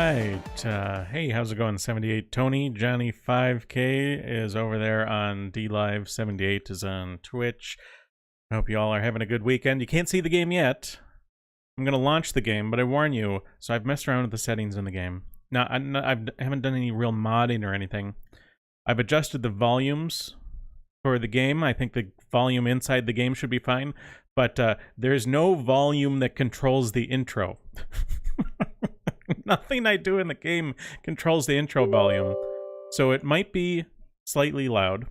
right. Hey, how's it going? 78 Tony. Johnny 5K is over there on DLive. 78 is on Twitch. I hope you all are having a good weekend. You can't see the game yet. I'm going to launch the game, but I warn you. So I've messed around with the settings in the game. Now, I haven't done any real modding or anything. I've adjusted the volumes for the game. I think the volume inside the game should be fine. But there's no volume that controls the intro. Nothing I do in the game controls the intro volume. So it might be slightly loud.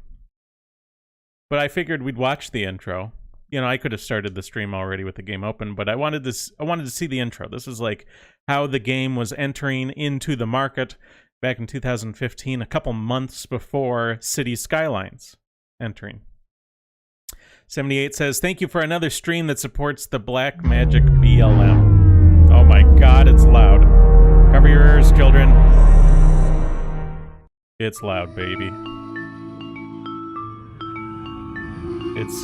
But I figured we'd watch the intro. You know, I could have started the stream already with the game open, but I wanted to see the intro. This is like how the game was entering into the market back in 2015, a couple months before Cities Skylines entering. 78 says, thank you for another stream that supports the Black Magic BLM. Oh my god, it's loud. Cover your ears, children. It's loud, baby. It's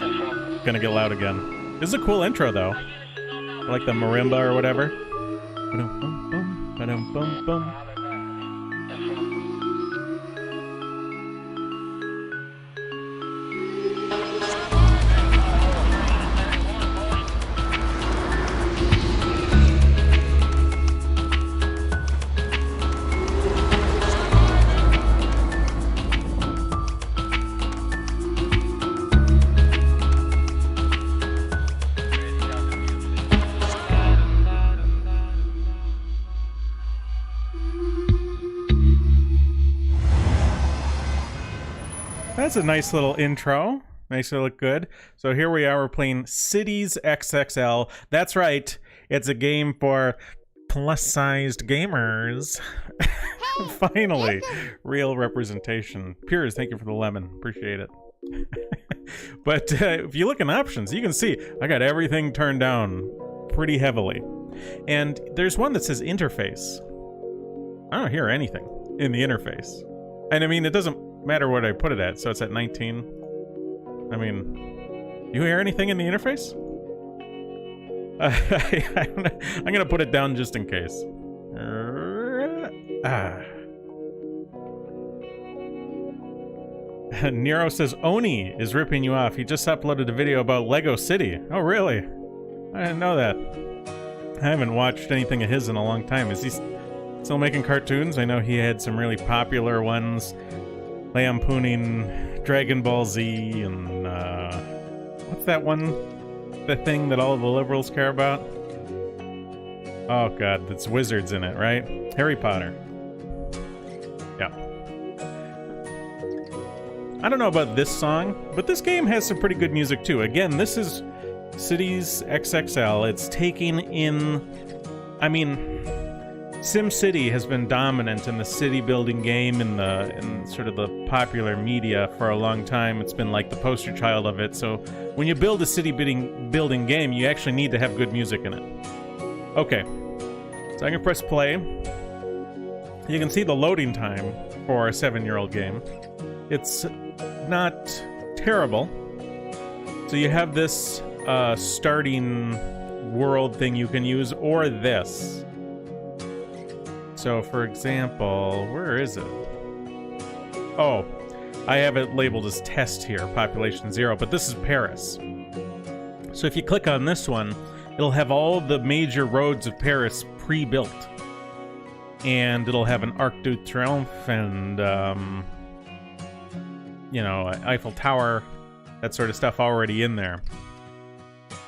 gonna get loud again. This is a cool intro, though. I like the marimba or whatever. Ba-dum-bum-bum, ba-dum-bum-bum. That's a nice little intro. Makes it look good. So here we are, we're playing Cities XXL. That's right, it's a game for plus-sized gamers. Finally, real representation. Piers, thank you for the lemon. Appreciate it. But if you look in options, you can see I got everything turned down pretty heavily. And there's one that says interface. I don't hear anything in the interface. And I mean, it doesn't matter what I put it at, so it's at 19. I mean, you hear anything in the interface? I'm gonna put it down just in case. Nero says Oni is ripping you off. He just uploaded a video about Lego City. Oh, really? I didn't know that. I haven't watched anything of his in a long time. Is he still making cartoons? I know he had some really popular ones. Lampooning Dragon Ball Z and what's that one? The thing that all the liberals care about? Oh god, it's wizards in it, right? Harry Potter. Yeah. I don't know about this song, but this game has some pretty good music too. Again, this is Cities XXL. It's taking in, I mean, Simcity has been dominant in the city building game in sort of the popular media for a long time. It's been like the poster child of it. So when you build a city building game, you actually need to have good music in it. Okay, so I can press play. You can see the loading time for a 7-year-old game. It's not terrible. So you have this starting world thing you can use, or this. So, for example, where is it? Oh, I have it labeled as test here, population 0, but this is Paris. So if you click on this one, it'll have all the major roads of Paris pre-built. And it'll have an Arc de Triomphe and, you know, Eiffel Tower, that sort of stuff already in there.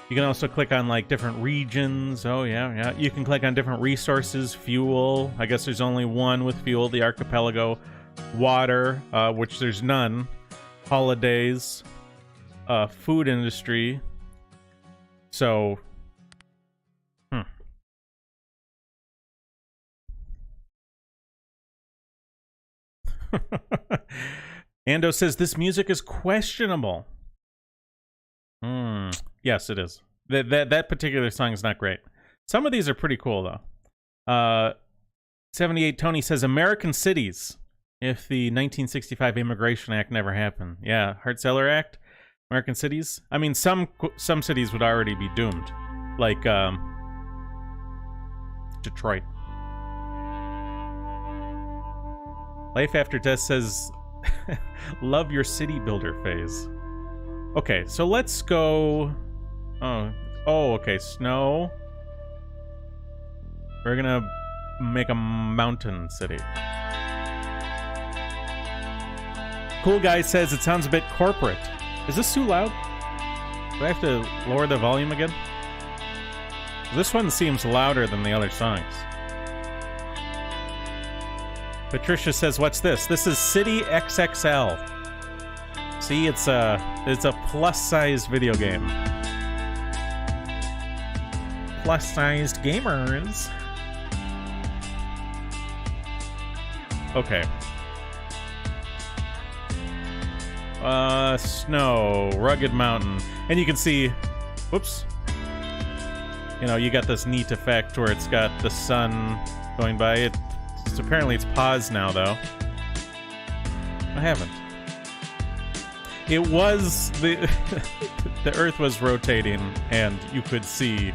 You can also click on, like, different regions. Oh, yeah. You can click on different resources, fuel. I guess there's only one with fuel, the archipelago. Water, which there's none. Holidays. Food industry. So, Ando says, this music is questionable. Yes, it is. That particular song is not great. Some of these are pretty cool, though. 78 Tony says, American cities. If the 1965 Immigration Act never happened. Yeah, Hart-Zeller Act. American cities. I mean, some cities would already be doomed. Like, Detroit. Life After Death says, love your city builder phase. Okay, so let's go... Oh, okay, snow. We're gonna make a mountain city. Cool Guy says it sounds a bit corporate. Is this too loud? Do I have to lower the volume again? This one seems louder than the other songs. Patricia says, what's this? This is City XXL. See, it's a plus-sized video game. Plus-sized gamers. Okay. Snow, rugged mountain. And you can see, whoops. You know, you got this neat effect where it's got the sun going by. Apparently it's paused now, though. I haven't. It was the Earth was rotating, and you could see,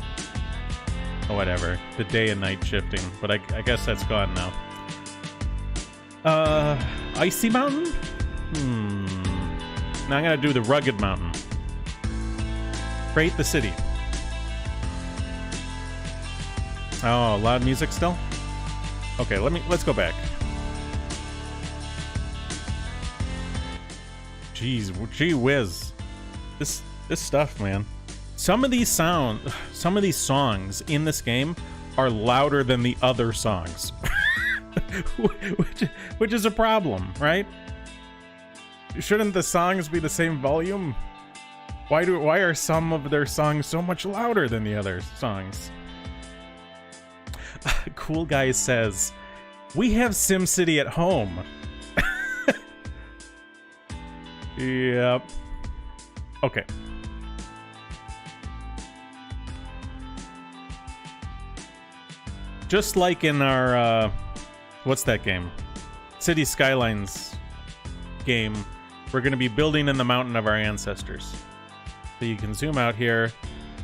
oh, whatever, the day and night shifting. But I guess that's gone now. Icy mountain. Now I'm gonna do the rugged mountain. Create the city. Oh, loud music still? Okay, let's go back. Gee whiz. This stuff, man. Some of these songs in this game are louder than the other songs. which is a problem, right? Shouldn't the songs be the same volume? Why are some of their songs so much louder than the other songs? Cool Guy says, we have SimCity at home. Yep. Okay. Just like in our, what's that game? City Skylines game, we're going to be building in the mountain of our ancestors. So you can zoom out here.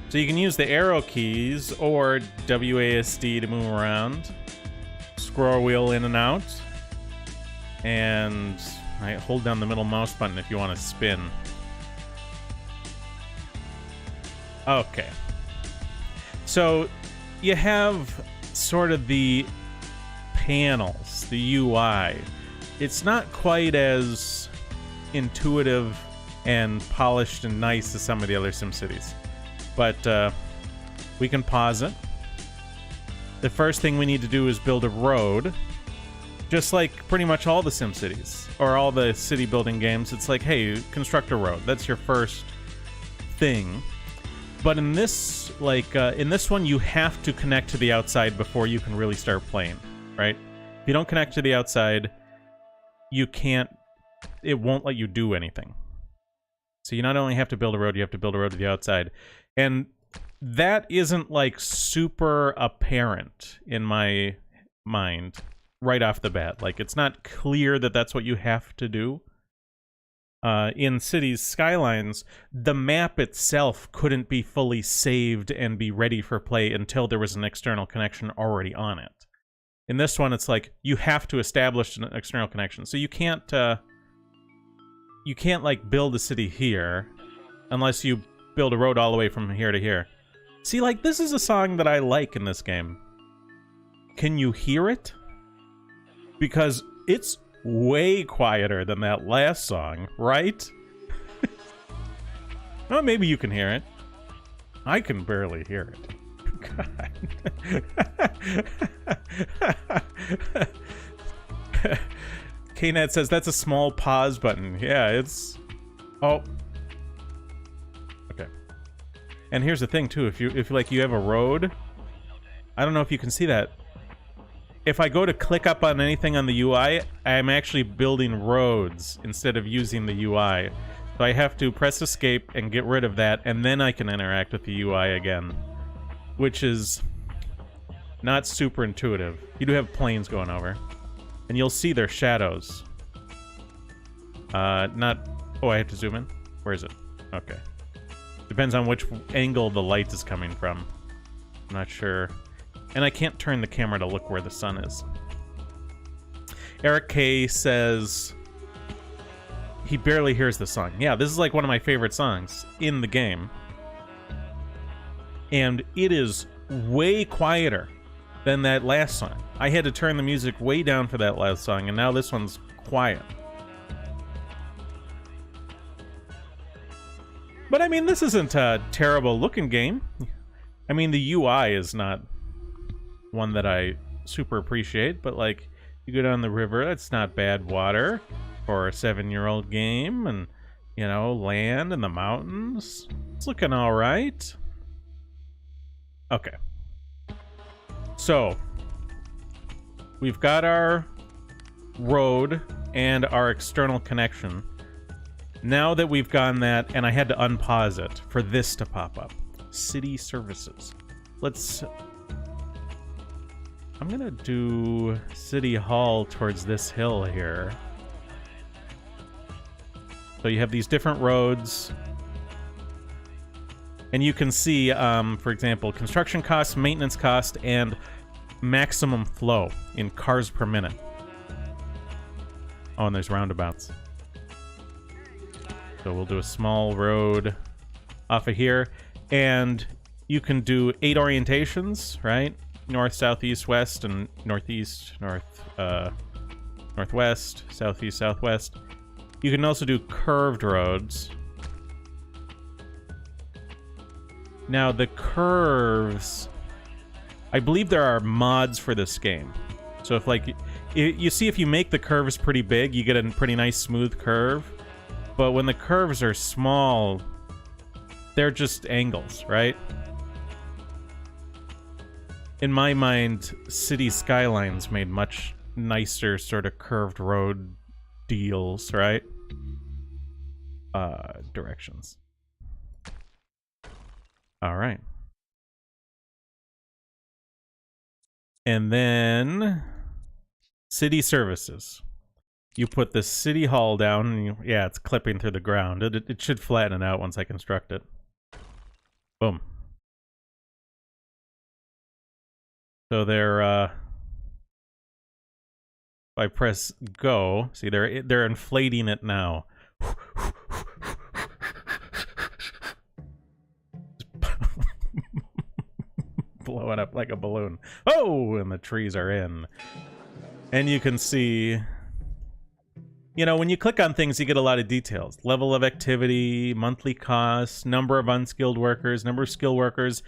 So you can use the arrow keys or WASD to move around. Scroll wheel in and out. And hold down the middle mouse button if you want to spin. Okay. So you have sort of the panels, the UI. It's not quite as intuitive and polished and nice as some of the other SimCities. But we can pause it. The first thing we need to do is build a road. Just like pretty much all the SimCities, or all the city building games, it's like, hey, construct a road. That's your first thing. But in this, in this one, you have to connect to the outside before you can really start playing, right? If you don't connect to the outside, you can't, it won't let you do anything. So you not only have to build a road, you have to build a road to the outside. And that isn't, like, super apparent in my mind right off the bat. Like, it's not clear that that's what you have to do. In Cities Skylines, the map itself couldn't be fully saved and be ready for play until there was an external connection already on it. In this one, it's like, you have to establish an external connection. So you can't, like, build a city here unless you build a road all the way from here to here. See, like, this is a song that I like in this game. Can you hear it? Because it's way quieter than that last song, right? Well, maybe you can hear it. I can barely hear it. God. KNet says that's a small pause button. Yeah, it's... Oh. Okay. And here's the thing, too. If you have a road... I don't know if you can see that. If I go to click up on anything on the UI, I'm actually building roads instead of using the UI. So I have to press escape and get rid of that, and then I can interact with the UI again. Which is not super intuitive. You do have planes going over. And you'll see their shadows. Not... Oh, I have to zoom in? Where is it? Okay. Depends on which angle the light is coming from. I'm not sure... And I can't turn the camera to look where the sun is. Eric K says he barely hears the song. Yeah, this is like one of my favorite songs in the game. And it is way quieter than that last song. I had to turn the music way down for that last song, and now this one's quiet. But I mean, this isn't a terrible looking game. I mean, the UI is not one that I super appreciate, but like, you go down the river, that's not bad water for a 7-year-old game, and, you know, land and the mountains. It's looking all right. Okay. So, we've got our road and our external connection. Now that we've gotten that, and I had to unpause it for this to pop up. City services. Let's... I'm gonna do City Hall towards this hill here. So you have these different roads. And you can see, for example, construction cost, maintenance cost, and maximum flow in cars per minute. Oh, and there's roundabouts. So we'll do a small road off of here. And you can do 8 orientations, right? North, south, east, west, and northeast, northwest, southeast, southwest. You can also do curved roads. Now, the curves... I believe there are mods for this game. So if, like, you see if you make the curves pretty big, you get a pretty nice smooth curve. But when the curves are small, they're just angles, right? In my mind, City Skylines made much nicer sort of curved road deals, right? Directions. All right. And then city services. You put the city hall down, and yeah, it's clipping through the ground. It should flatten it out once I construct it. Boom. So they're, if I press go, see, they're inflating it now. Blowing up like a balloon. Oh, and the trees are in. And you can see, you know, when you click on things, you get a lot of details. Level of activity, monthly costs, number of unskilled workers, number of skilled workers.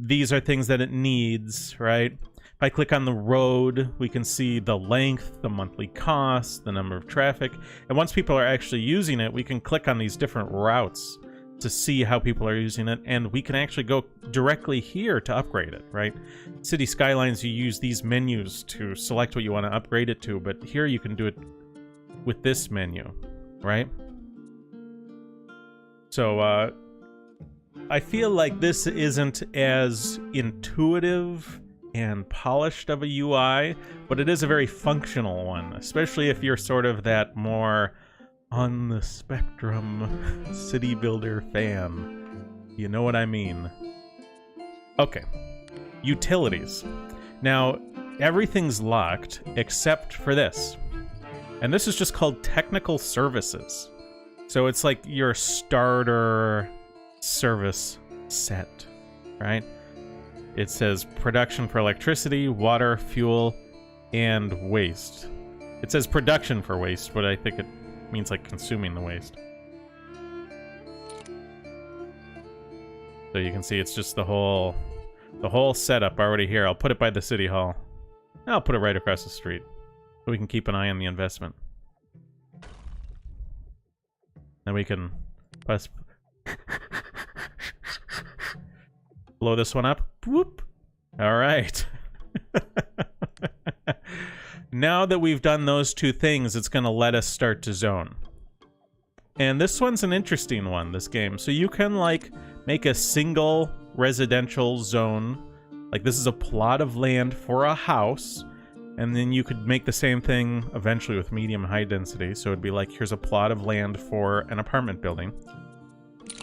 These are things that it needs, right? If I click on the road, we can see the length, the monthly cost, the number of traffic. And once people are actually using it, we can click on these different routes to see how people are using it, and we can actually go directly here to upgrade it, right? City Skylines, you use these menus to select what you want to upgrade it to, but here you can do it with this menu, right? So, I feel like this isn't as intuitive and polished of a UI, but it is a very functional one, especially if you're sort of that more on the spectrum city builder fan. You know what I mean? Okay. Utilities. Now, everything's locked except for this. And this is just called technical services. So it's like your starter service set, right? It says production for electricity, water, fuel, and waste. It says production for waste, but I think it means like consuming the waste. So you can see it's just the whole setup already here. I'll put it by the city hall. I'll put it right across the street so we can keep an eye on the investment. Then we can press blow this one up. Whoop. All right. Now that we've done those two things, it's going to let us start to zone. And this one's an interesting one, this game. So you can, like, make a single residential zone. Like, this is a plot of land for a house. And then you could make the same thing eventually with medium and high density. So it'd be like, here's a plot of land for an apartment building.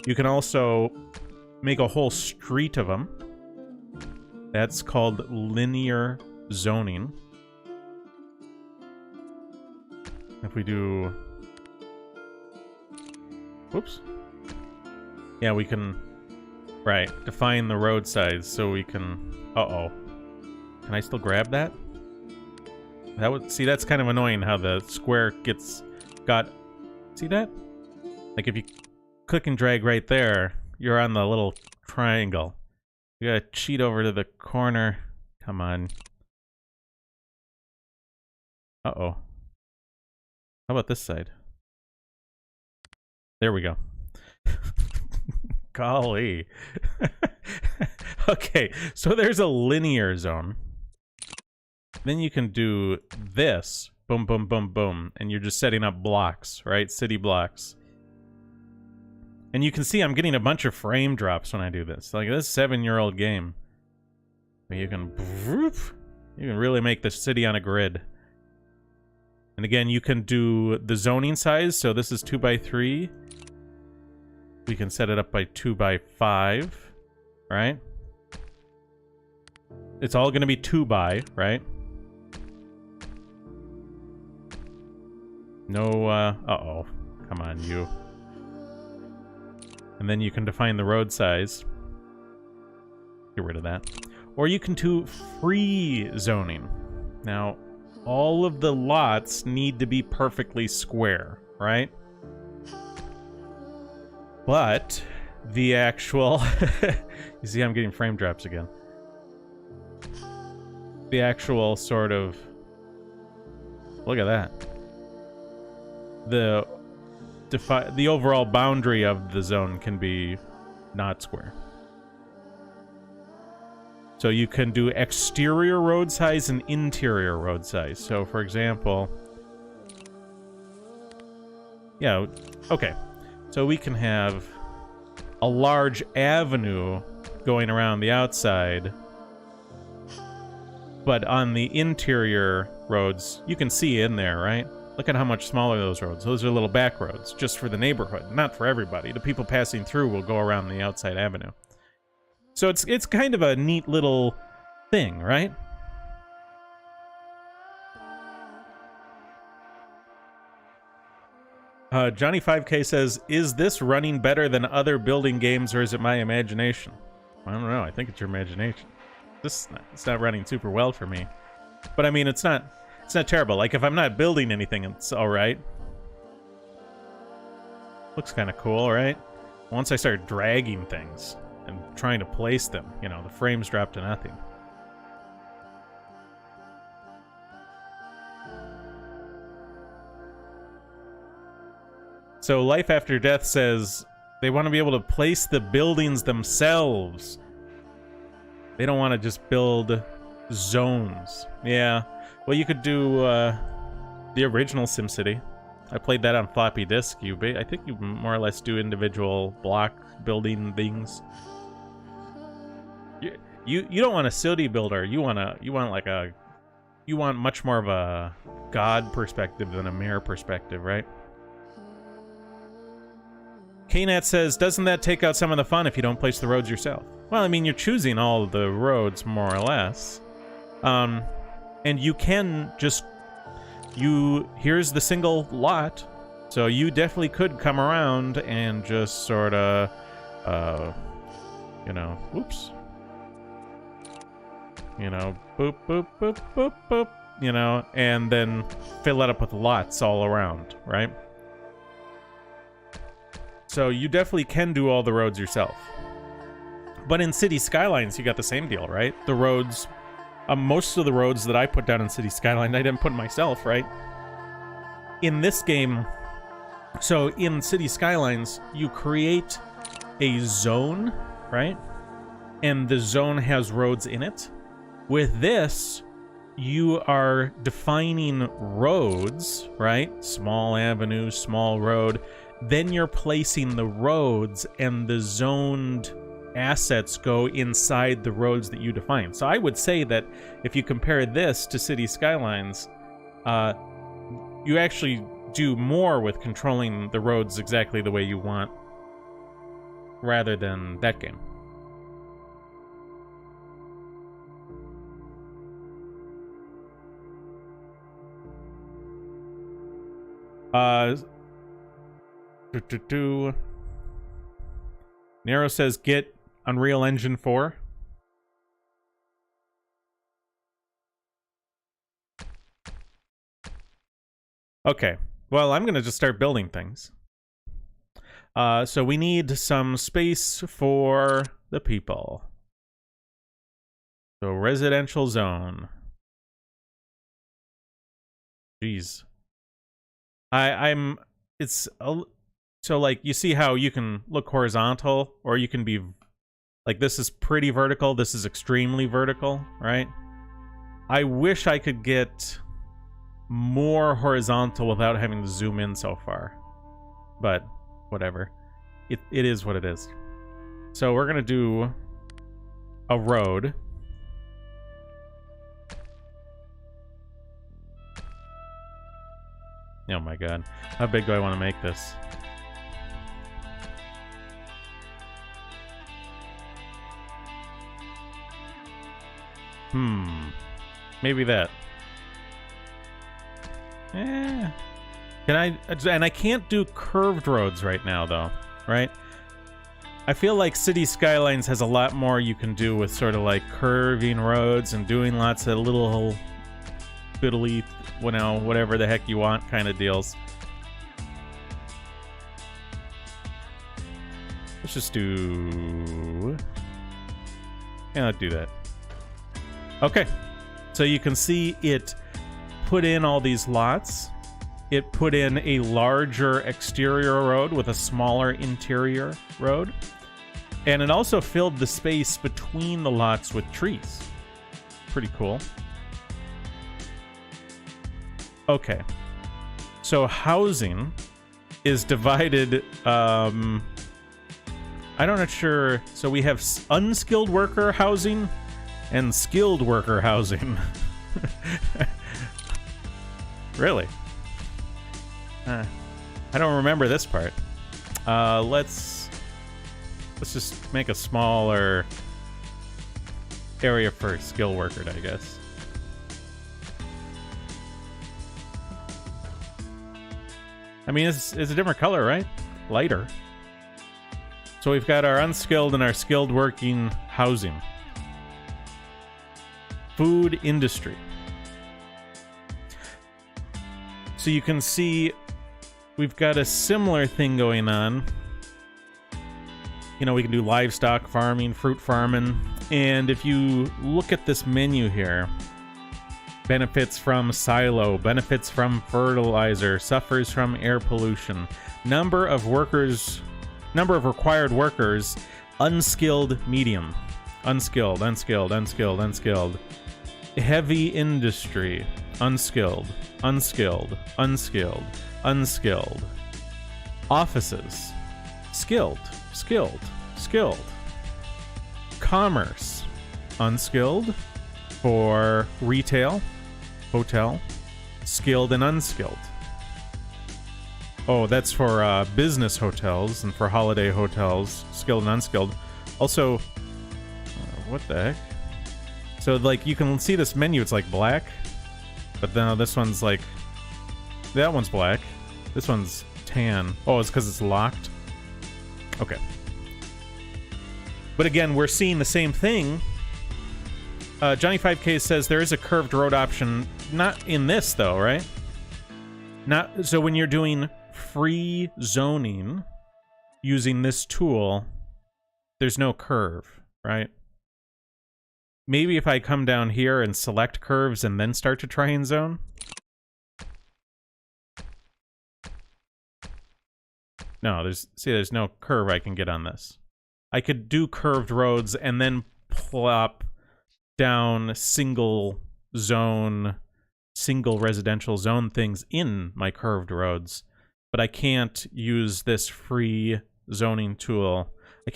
You can also make a whole street of them. That's called linear zoning. If we do... Whoops. Yeah, we can... Right, define the road size so we can... Uh-oh. Can I still grab that? That would... See, that's kind of annoying how the square got... See that? Like, if you click and drag right there, you're on the little triangle. You gotta cheat over to the corner. Come on. Uh-oh. How about this side? There we go. Golly. Okay, so there's a linear zone. Then you can do this. Boom, boom, boom, boom. And you're just setting up blocks, right? City blocks. And you can see I'm getting a bunch of frame drops when I do this. Like, this 7-year-old game. You can really make the city on a grid. And again, you can do the zoning size. So this is 2x3. We can set it up by 2x5, right? It's all going to be 2x, right? No, uh-oh. Come on, you. And then you can define the road size. Get rid of that. Or you can do free zoning. Now, all of the lots need to be perfectly square, right? But the actual... You see, I'm getting frame drops again. The actual sort of... Look at that. The overall boundary of the zone can be not square. So you can do exterior road size and interior road size. So, for example... Yeah, okay. So we can have a large avenue going around the outside, but on the interior roads, you can see in there, right? Look at how much smaller those roads. Those are little back roads, just for the neighborhood, not for everybody. The people passing through will go around the outside avenue. So it's kind of a neat little thing, right? Johnny 5K says, is this running better than other building games, or is it my imagination? I don't know. I think it's your imagination. It's not running super well for me. But I mean, it's not terrible. Like, if I'm not building anything, it's all right. Looks kind of cool, right? Once I start dragging things and trying to place them, you know, the frames drop to nothing. So Life After Death says they want to be able to place the buildings themselves. They don't want to just build zones. Yeah. Well, you could do the original SimCity. I played that on floppy disk. I think you more or less do individual block building things. You don't want a city builder. You want much more of a god perspective than a mayor perspective, right? KNAT says, doesn't that take out some of the fun if you don't place the roads yourself? Well, I mean, you're choosing all the roads, more or less. And you can just... Here's the single lot. So you definitely could come around and just sort of... you know, oops. You know, boop, boop, boop, boop, boop. You know, and then fill it up with lots all around, right? So you definitely can do all the roads yourself. But in City Skylines, you got the same deal, right? The roads, most of the roads that I put down in City Skyline, I didn't put myself, right? In this game, so in City Skylines, you create a zone, right? And the zone has roads in it. With this, you are defining roads, right? Small avenue, small road. Then you're placing the roads, and the zoned assets go inside the roads that you define. So I would say that if you compare this to City Skylines, you actually do more with controlling the roads exactly the way you want, rather than that game. Uh, Nero says get Unreal Engine 4. Okay, well, I'm gonna just start building things. So we need some space for the people. So residential zone. Jeez. So like you see how you can look horizontal or you can be like this is pretty vertical, this is extremely vertical, right? I wish I could get more horizontal without having to zoom in so far. But whatever. It is what it is. So we're gonna do a road. Oh my god. How big do I want to make this? Maybe that. Can I... And I can't do curved roads right now, though. Right? I feel like City Skylines has a lot more you can do with sort of like curving roads and doing lots of little fiddly, you know, whatever the heck you want kind of deals. Let's just do... Yeah, let's do that. Okay. So you can see it put in all these lots. It put in a larger exterior road with a smaller interior road. And it also filled the space between the lots with trees. Pretty cool. Okay. So housing is divided, I'm not sure. So we have unskilled worker housing and skilled worker housing. Really? I don't remember this part. Let's just make a smaller area for skilled worker, I guess. I mean, it's a different color, right? Lighter. So we've got our unskilled and our skilled working housing. Food industry. So you can see we've got a similar thing going on. You know, we can do livestock farming, fruit farming. And if you look at this menu here, benefits from silo, benefits from fertilizer, suffers from air pollution, number of required workers, unskilled, medium, unskilled, heavy industry, unskilled, offices, skilled, commerce, unskilled, for retail, hotel, skilled and unskilled. Oh, that's for business hotels and for holiday hotels, skilled and unskilled. Also, what the heck? So, like, you can see this menu, it's like black, but then this one's like, that one's black, this one's tan. Oh, it's because it's locked? Okay. But again, we're seeing the same thing. Johnny5K says there is a curved road option. Not in this, though, right? Not so when you're doing free zoning using this tool, there's no curve, right? Maybe if I come down here and select curves and then start to try and zone. No, there's no curve I can get on this. I could do curved roads and then plop down single residential zone things in my curved roads, but I can't use this free zoning tool. I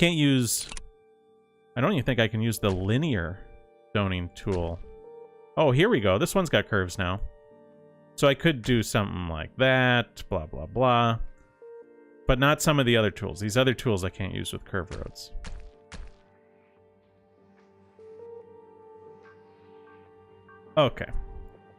don't even think I can use the linear zoning tool. Oh, here we go. This one's got curves now. So I could do something like that, blah, blah, blah. But not some of the other tools. These other tools I can't use with curved roads. Okay.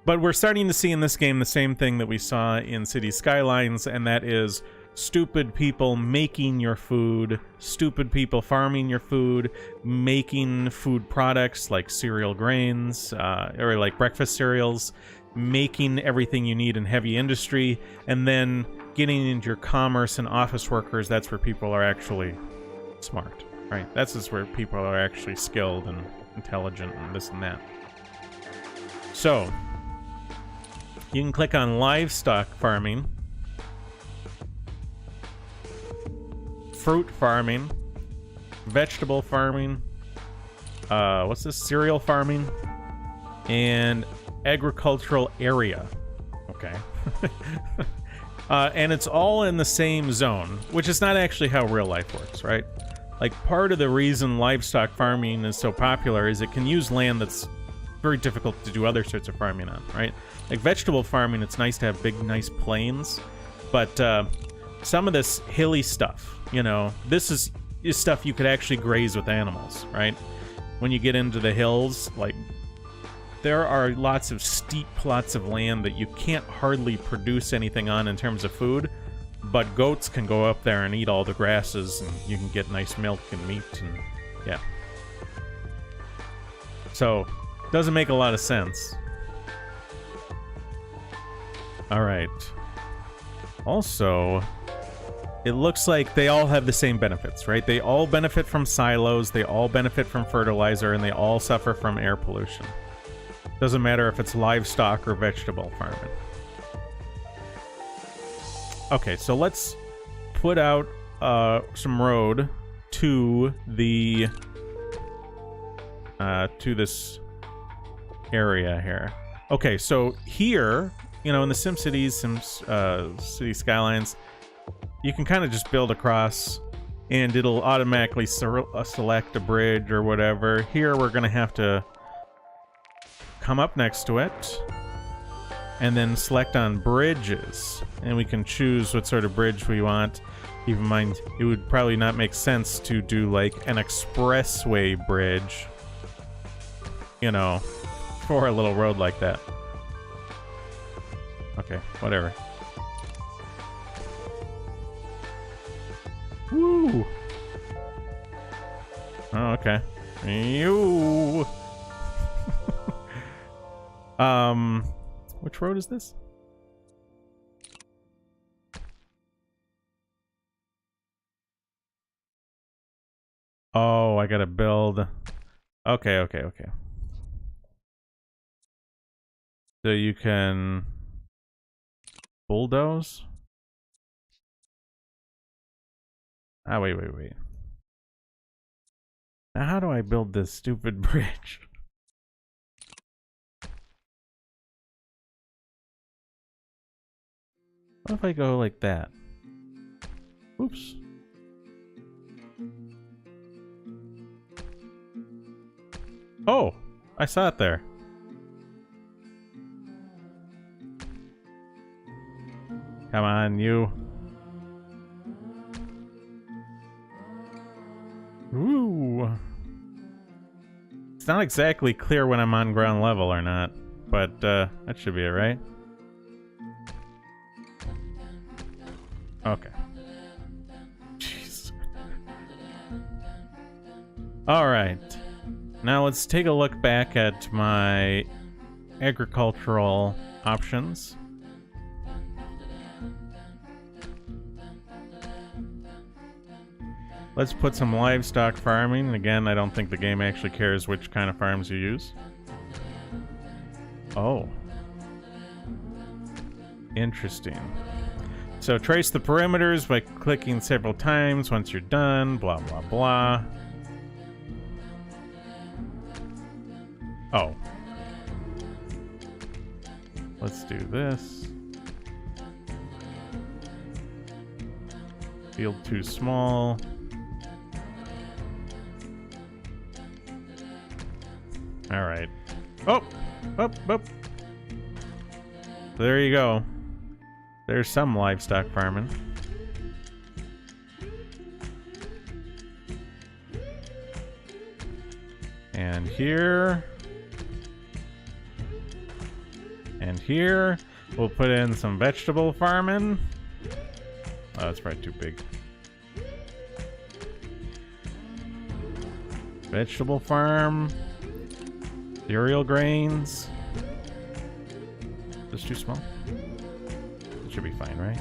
But we're starting to see in this game the same thing that we saw in Cities Skylines, and that is stupid people making your food, stupid people farming your food, making food products like cereal grains, or like breakfast cereals, making everything you need in heavy industry, and then getting into your commerce and office workers. That's where people are actually smart, right? That's just where people are actually skilled and intelligent and this and that. So you can click on livestock farming, fruit farming, vegetable farming, what's this? Cereal farming, and agricultural area. Okay. And it's all in the same zone, which is not actually how real life works, right? Like, part of the reason livestock farming is so popular is it can use land that's very difficult to do other sorts of farming on, right? Like vegetable farming, it's nice to have big, nice plains, but some of this hilly stuff, you know, this is stuff you could actually graze with animals, right? When you get into the hills, like, there are lots of steep plots of land that you can't hardly produce anything on in terms of food, but goats can go up there and eat all the grasses, and you can get nice milk and meat, and yeah. So, doesn't make a lot of sense. Alright. Also, it looks like they all have the same benefits, right? They all benefit from silos, they all benefit from fertilizer, and they all suffer from air pollution. Doesn't matter if it's livestock or vegetable farming. Okay, so let's put out some road to the to this area here. Okay, so here, you know, in the SimCities, City Skylines, you can kind of just build across, and it'll automatically select a bridge or whatever. Here, we're gonna have to come up next to it, and then select on bridges, and we can choose what sort of bridge we want. Keep in mind, it would probably not make sense to do like an expressway bridge, you know, for a little road like that. Okay, whatever. Woo! Oh, okay. You. Which road is this? Oh, I gotta build. Okay, okay, okay. So you can bulldoze? Ah, wait. Now, how do I build this stupid bridge? What if I go like that? Oops. Oh, I saw it there. Come on, you. Ooh. It's not exactly clear when I'm on ground level or not, but that should be it, right? Okay. Jeez. Alright. Now let's take a look back at my agricultural options. Let's put some livestock farming. Again, I don't think the game actually cares which kind of farms you use. Oh. Interesting. So trace the perimeters by clicking several times once you're done, blah, blah, blah. Oh. Let's do this. Field too small. All right. Oh, up. There you go. There's some livestock farming. And here. And here, we'll put in some vegetable farming. Oh, that's probably too big. Vegetable farm. Cereal grains. Is this too small? It should be fine, right?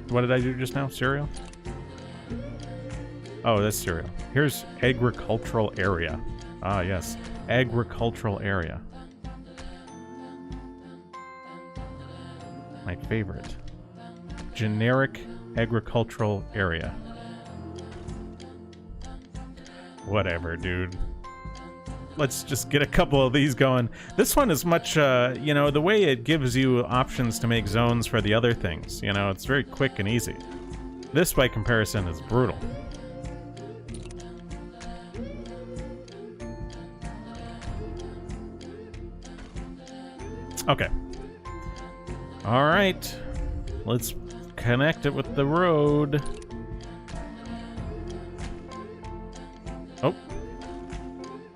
What did I do just now? Cereal? Oh, that's cereal. Here's agricultural area. Ah, yes. Agricultural area. My favorite. Generic agricultural area. Whatever, dude. Let's just get a couple of these going. This one is much, you know, the way it gives you options to make zones for the other things. You know, it's very quick and easy. This, by comparison, is brutal. Okay. All right. Let's connect it with the road. Oh.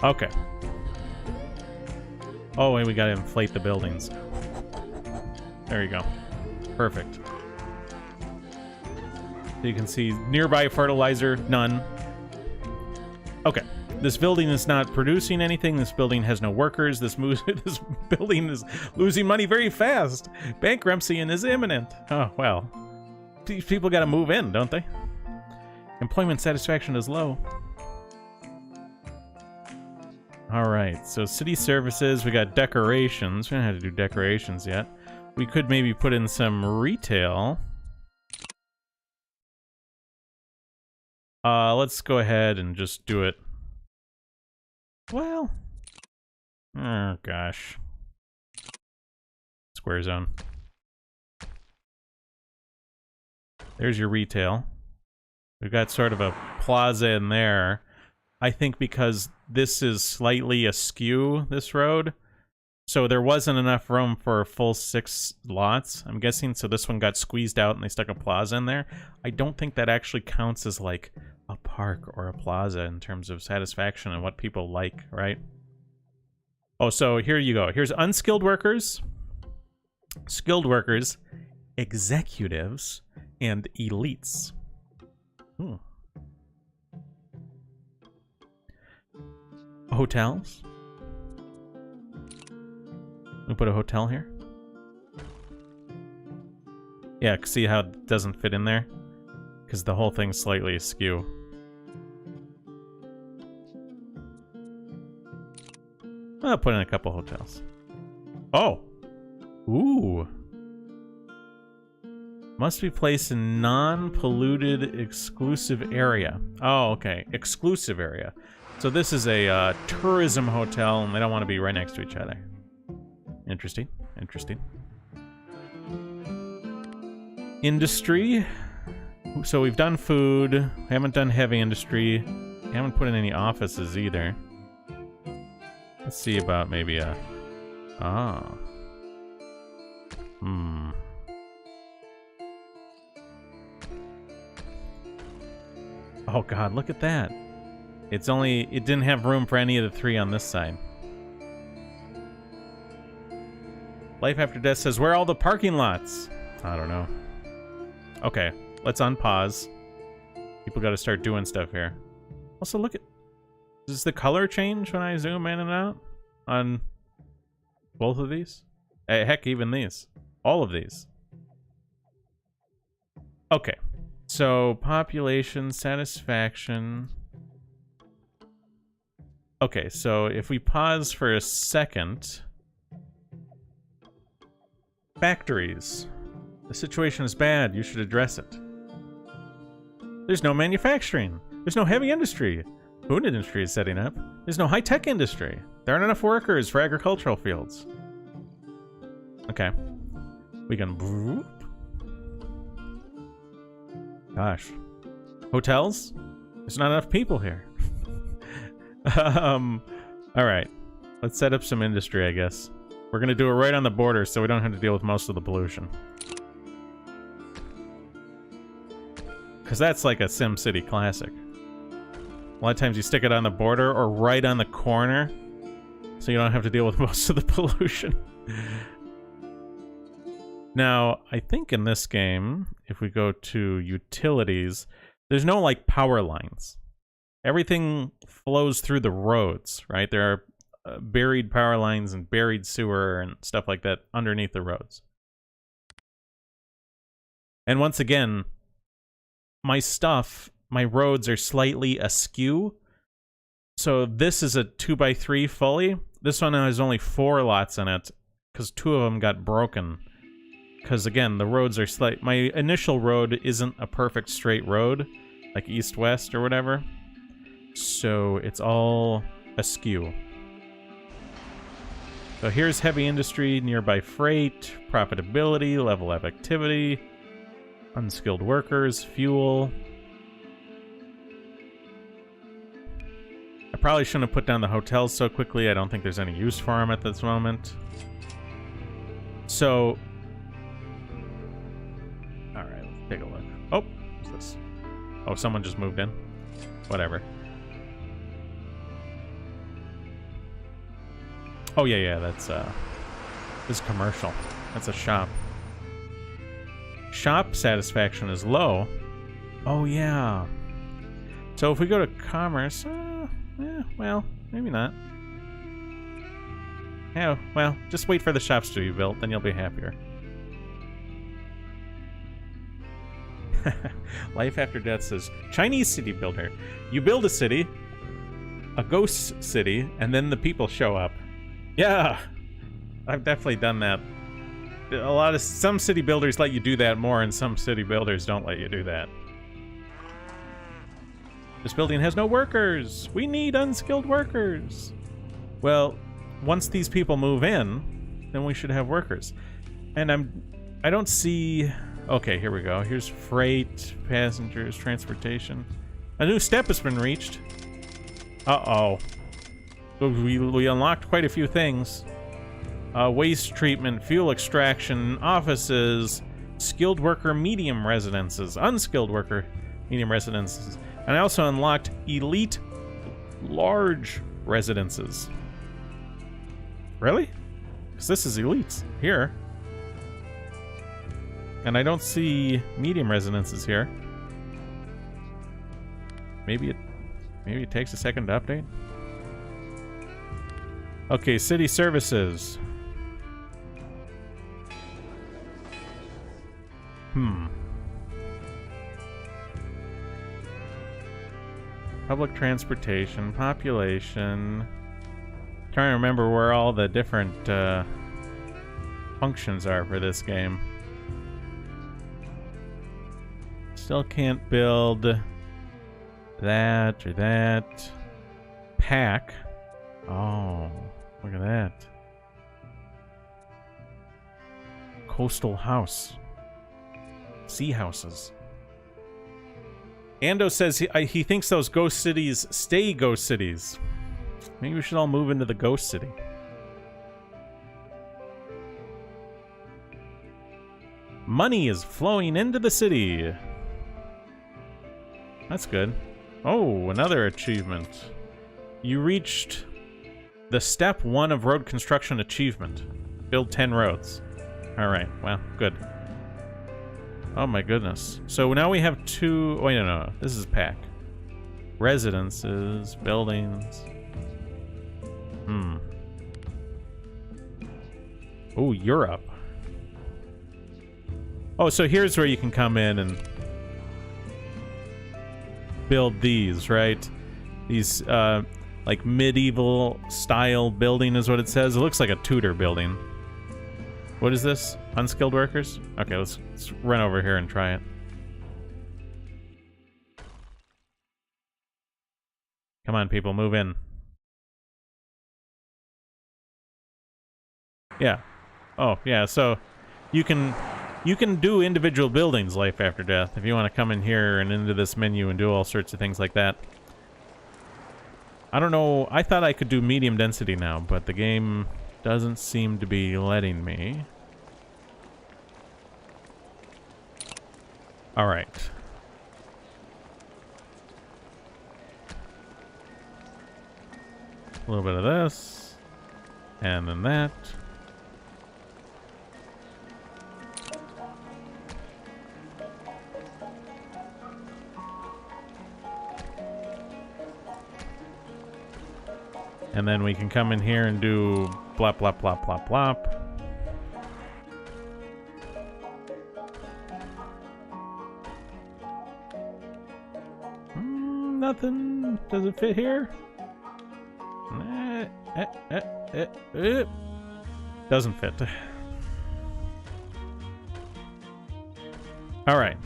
Okay. Oh, and we gotta inflate the buildings. There you go. Perfect. So you can see nearby fertilizer, none. Okay. This building is not producing anything. This building has no workers. This building is losing money very fast. Bankruptcy is imminent. Oh, well. These people gotta move in, don't they? Employment satisfaction is low. Alright, so city services, we got decorations. We don't have to do decorations yet. We could maybe put in some retail. Let's go ahead and just do it. Well, oh gosh. Square zone. There's your retail. We've got sort of a plaza in there. I think because this is slightly askew, this road, so there wasn't enough room for a full 6 lots, I'm guessing, so this one got squeezed out and they stuck a plaza in there. I don't think that actually counts as like a park or a plaza in terms of satisfaction and what people like, right? Oh, so here you go. Here's unskilled workers, skilled workers, executives, and elites. Hotels. We put a hotel here. Yeah, see how it doesn't fit in there? Because the whole thing's slightly askew. I'll put in a couple hotels. Oh! Ooh! Must be placed in non-polluted exclusive area. Oh, okay. Exclusive area. So this is a tourism hotel, and they don't want to be right next to each other. Interesting. Interesting. Industry. So we've done food. We haven't done heavy industry. We haven't put in any offices either. Let's see about maybe a... Ah. Oh god, look at that. It didn't have room for any of the 3 on this side. Life After Death says, where are all the parking lots? I don't know. Okay, let's unpause. People gotta start doing stuff here. Also, look at... Does the color change when I zoom in and out? On both of these? Heck, even these. All of these. Okay. So, population, satisfaction... Okay, so if we pause for a second... Factories. The situation is bad. You should address it. There's no manufacturing. There's no heavy industry. Food industry is setting up. There's no high-tech industry. There aren't enough workers for agricultural fields. Okay. We can... Gosh. Hotels? There's not enough people here. Alright. Let's set up some industry, I guess. We're gonna do it right on the border so we don't have to deal with most of the pollution. Because that's like a SimCity classic. A lot of times you stick it on the border or right on the corner so you don't have to deal with most of the pollution. Now, I think in this game, if we go to utilities, there's no, like, power lines. Everything flows through the roads, right? There are buried power lines and buried sewer and stuff like that underneath the roads. And once again, my roads are slightly askew. So this is a 2x3 fully. This one has only 4 lots in it, because 2 of them got broken. Because, again, the roads are my initial road isn't a perfect straight road, like east-west or whatever. So it's all askew. So here's heavy industry, nearby freight, profitability, level of activity, unskilled workers, fuel. I probably shouldn't have put down the hotels so quickly. I don't think there's any use for them at this moment. So... alright, let's take a look. Oh, what's this? Oh, someone just moved in. Whatever. Oh, yeah, that's, this is commercial. That's a shop. Shop satisfaction is low. Oh, yeah. So if we go to commerce, well, maybe not. Yeah, well, just wait for the shops to be built, then you'll be happier. Life After Death says, Chinese city builder. You build a city, a ghost city, and then the people show up. Yeah, I've definitely done that. Some city builders let you do that more, and some city builders don't let you do that. This building has no workers. We need unskilled workers. Well, once these people move in, then we should have workers. And I don't see... okay, here we go. Here's freight, passengers, transportation. A new step has been reached. Uh-oh. We unlocked quite a few things. Waste treatment, fuel extraction, offices, skilled worker medium residences, unskilled worker medium residences. And I also unlocked elite large residences. Really? Because this is elites here. And I don't see medium residences here. Maybe it takes a second to update. Okay, city services. Public transportation, population. Trying to remember where all the different functions are for this game. Still can't build that or that. Pack. Oh, look at that. Coastal house. Sea houses. Ando says he thinks those ghost cities stay ghost cities. Maybe we should all move into the ghost city. Money is flowing into the city. That's good. Oh, another achievement. You reached the step 1 of road construction achievement. Build 10 roads. Alright, well, good. Oh my goodness. So now we have 2... wait, no. This is pack. Residences, buildings. Oh, Europe. Oh, so here's where you can come in and build these, right? These, like medieval style building is what it says. It looks like a Tudor building. What is this? Unskilled workers? Okay, let's run over here and try it. Come on, people, move in. Yeah. Oh, yeah, so you can do individual buildings, Life After Death, if you want to come in here and into this menu and do all sorts of things like that. I don't know, I thought I could do medium density now, but the game doesn't seem to be letting me. Alright. A little bit of this. And then that. And then we can come in here and do blop, blop, blop, blop, blop. Nothing. Does it fit here? Doesn't fit. All right.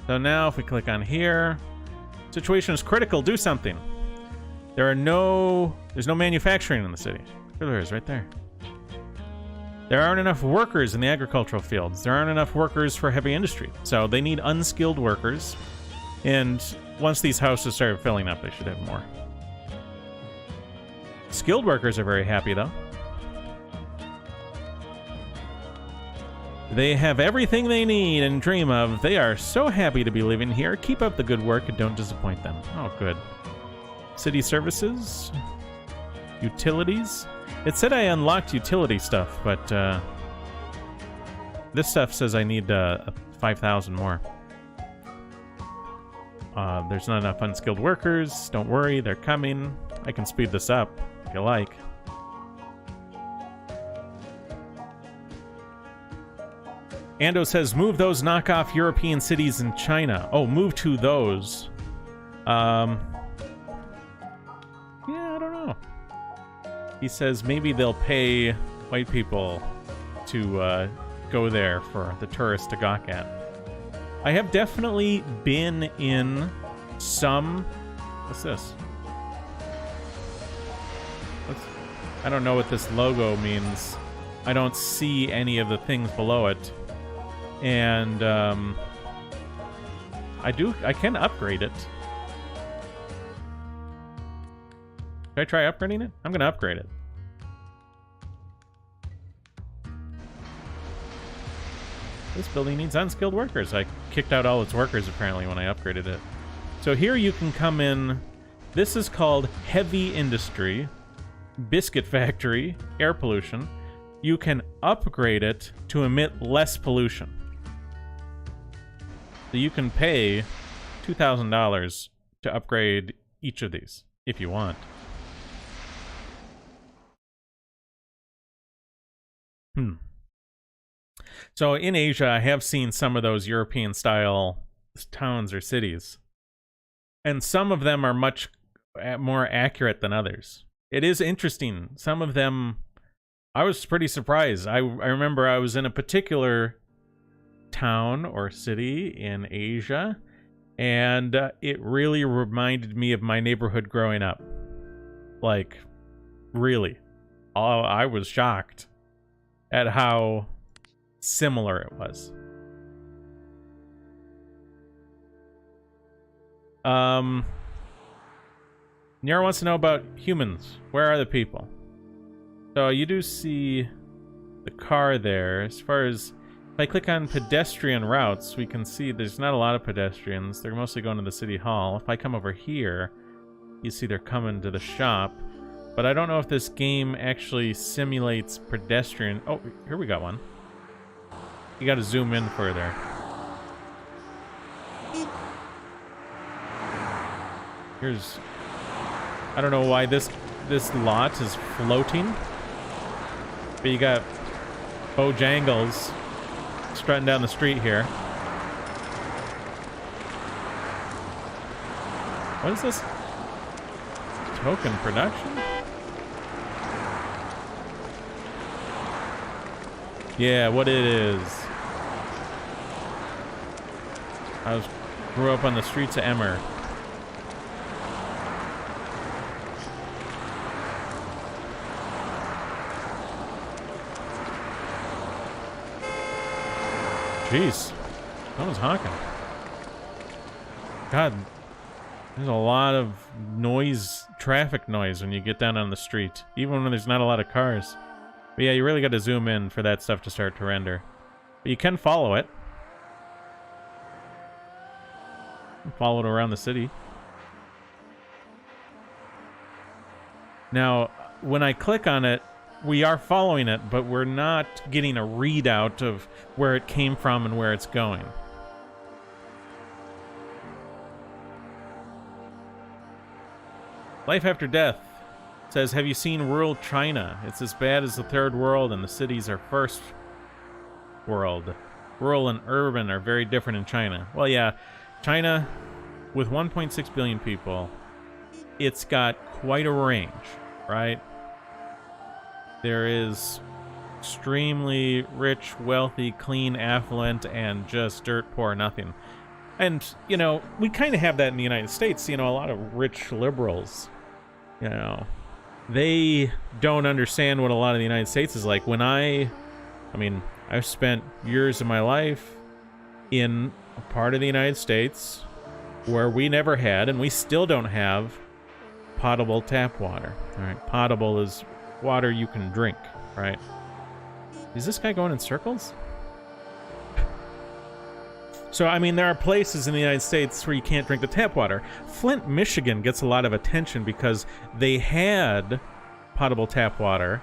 So now if we click on here, situation is critical, do something. There's no manufacturing in the city. There is, right there. There aren't enough workers in the agricultural fields. There aren't enough workers for heavy industry. So they need unskilled workers. And once these houses start filling up, they should have more. Skilled workers are very happy, though. They have everything they need and dream of. They are so happy to be living here. Keep up the good work and don't disappoint them. Oh, good. City services. Utilities. It said I unlocked utility stuff, but this stuff says I need 5,000 more. There's not enough unskilled workers. Don't worry, they're coming. I can speed this up if you like. Ando says, move those knockoff European cities in China. Oh, move to those. Yeah, I don't know. He says maybe they'll pay white people to go there for the tourists to gawk at. I have definitely been in some... What's this? I don't know what this logo means. I don't see any of the things below it. And I can upgrade it. Should I try upgrading it? I'm gonna upgrade it. This building needs unskilled workers. I kicked out all its workers apparently when I upgraded it. So here you can come in. This is called heavy industry, biscuit factory, air pollution. You can upgrade it to emit less pollution. So you can pay $2,000 to upgrade each of these if you want. So in Asia, I have seen some of those European-style towns or cities. And some of them are much more accurate than others. It is interesting. Some of them, I was pretty surprised. I remember I was in a particular town or city in Asia, and it really reminded me of my neighborhood growing up. Like, really. I was shocked at how similar it was. Nira wants to know about humans. Where are the people? So you do see the car there. As far as if I click on pedestrian routes, we can see there's not a lot of pedestrians. They're mostly going to the city hall. If I come over here, you see they're coming to the shop. But I don't know if this game actually simulates pedestrian. Oh, here we got one. You gotta zoom in further. Here's... I don't know why this lot is floating. But you got Bojangles strutting down the street here. What is this? Token production? Yeah, what it is. Grew up on the streets of Emmer. Jeez, that was honking. God, there's a lot of noise, traffic noise when you get down on the street, even when there's not a lot of cars. But yeah, you really got to zoom in for that stuff to start to render. But you can follow it. Follow it around the city. Now, when I click on it, we are following it, but we're not getting a readout of where it came from and where it's going. Life After Death says, have you seen rural China? It's as bad as the third world, and the cities are first world. Rural and urban are very different in China. Well, yeah, China, with 1.6 billion people, it's got quite a range, right? There is extremely rich, wealthy, clean, affluent, and just dirt poor nothing. And, you know, we kind of have that in the United States. You know, a lot of rich liberals, you know, they don't understand what a lot of the United States is like. When I mean, I've spent years of my life in a part of the United States where we never had, and we still don't have, potable tap water. All right, potable is water you can drink, right? Is this guy going in circles? So, I mean, there are places in the United States where you can't drink the tap water. Flint, Michigan gets a lot of attention because they had potable tap water,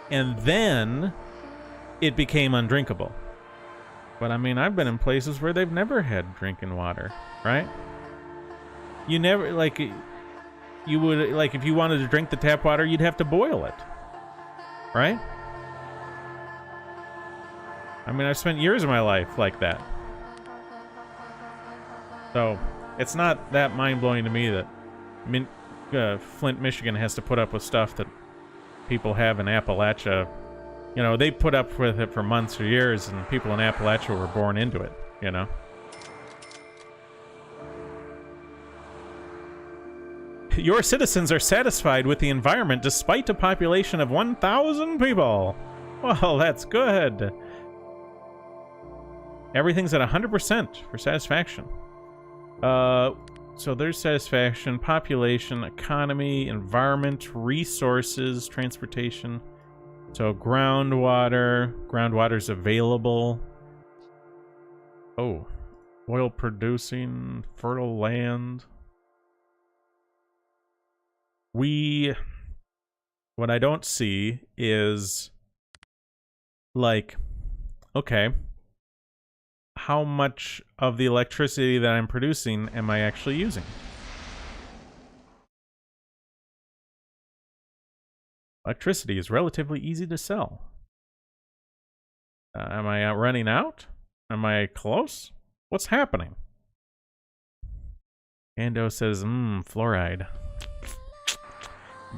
and then it became undrinkable. But, I mean, I've been in places where they've never had drinking water, right? You never, like, you would, like, if you wanted to drink the tap water, you'd have to boil it, right? I mean, I've spent years of my life like that. So, it's not that mind-blowing to me that Flint, Michigan has to put up with stuff that people have in Appalachia. You know, they put up with it for months or years, and people in Appalachia were born into it, you know? Your citizens are satisfied with the environment despite a population of 1,000 people. Well, that's good. Everything's at 100% for satisfaction. So there's satisfaction, population, economy, environment, resources, transportation. So groundwater's available. Oh, oil producing, fertile land. What I don't see is, like, okay, how much of the electricity that I'm producing am I actually using? Electricity is relatively easy to sell. Am I running out? Am I close? What's happening? Ando says, fluoride.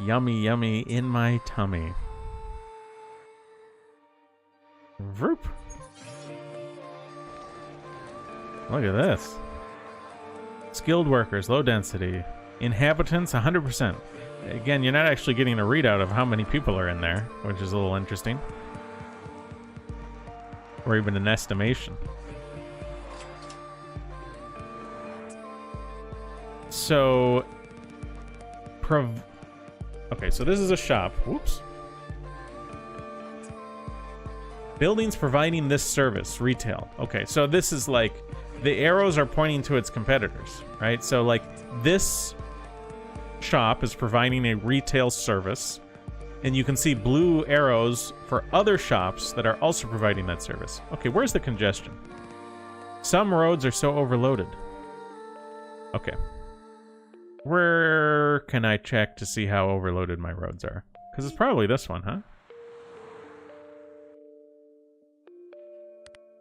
Yummy, yummy in my tummy. Vroop. Look at this. Skilled workers, low density. Inhabitants, 100%. Again, you're not actually getting a readout of how many people are in there, which is a little interesting. Or even an estimation. So... Okay, so this is a shop. Whoops. Buildings providing this service, retail. Okay, so this is like... The arrows are pointing to its competitors, right? So, like, this shop is providing a retail service, and you can see blue arrows for other shops that are also providing that service. Okay, where's the congestion? Some roads are so overloaded. Okay. Where can I check to see how overloaded my roads are? Because it's probably this one, huh?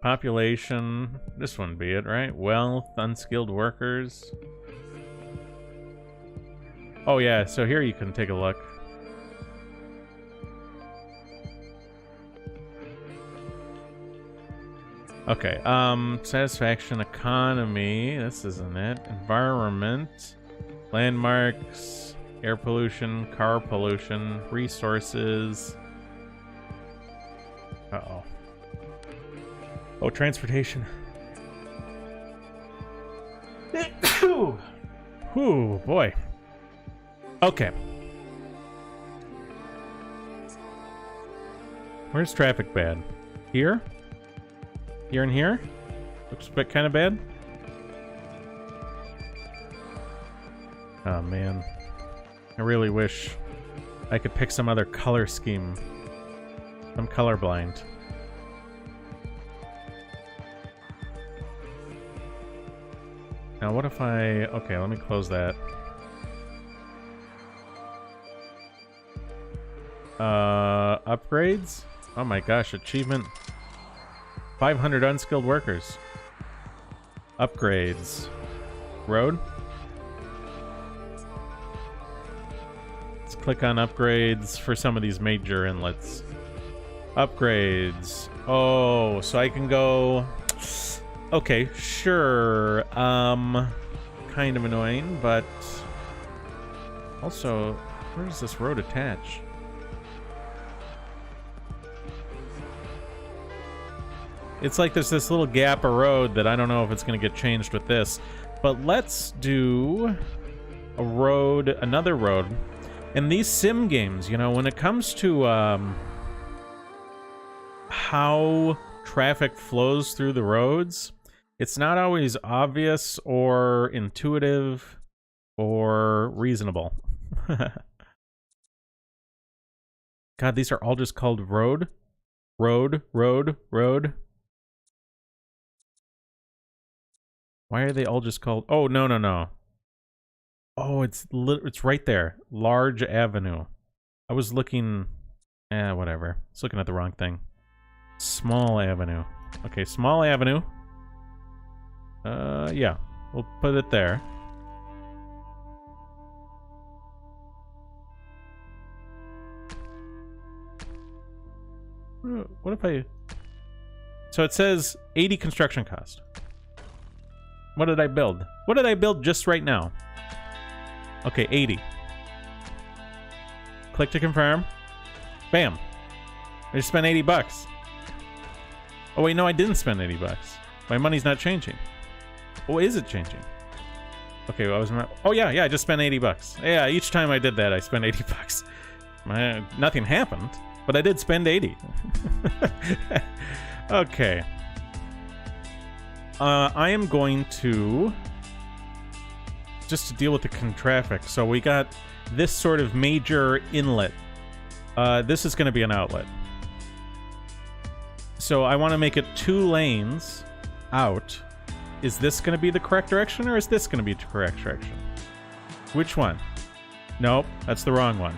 Population, this one be it, right? Wealth, unskilled workers. Oh yeah, so here you can take a look. Okay, satisfaction, economy, this isn't it. Environment, landmarks, air pollution, car pollution, resources. Uh-oh. Oh, transportation. Whew, boy. Okay. Where's traffic bad? Here? Here and here? Looks kind of bad. Oh, man. I really wish I could pick some other color scheme. I'm colorblind. Now what if I... Okay, let me close that. Upgrades? Oh my gosh, achievement. 500 unskilled workers. Upgrades. Road? Let's click on upgrades for some of these major inlets. Upgrades. Oh, so I can go... Okay, sure. Kind of annoying, but... Also, where does this road attach? It's like there's this little gap of road that I don't know if it's going to get changed with this. But let's do a road, another road. And these sim games, you know, when it comes to how traffic flows through the roads, it's not always obvious or intuitive or reasonable. God, these are all just called road. Road, road, road. Why are they all just called... Oh, no, no, no. Oh, it's right there. Large Avenue. I was looking... whatever. I was looking at the wrong thing. Small Avenue. Okay, Small Avenue. Yeah. We'll put it there. What if I... So it says 80 construction cost. What did I build? What did I build just right now? Okay, 80. Click to confirm. Bam. I just spent 80 bucks. Oh wait, no, I didn't spend 80 bucks. My money's not changing. Oh, is it changing? Okay, well, oh yeah, I just spent 80 bucks. Yeah, each time I did that, I spent 80 bucks. Nothing happened, but I did spend 80. Okay. I am going to... Just to deal with the traffic. So we got this sort of major inlet. This is going to be an outlet. So I want to make it 2 lanes out. Is this going to be the correct direction, or is this going to be the correct direction? Which one? Nope, that's the wrong one.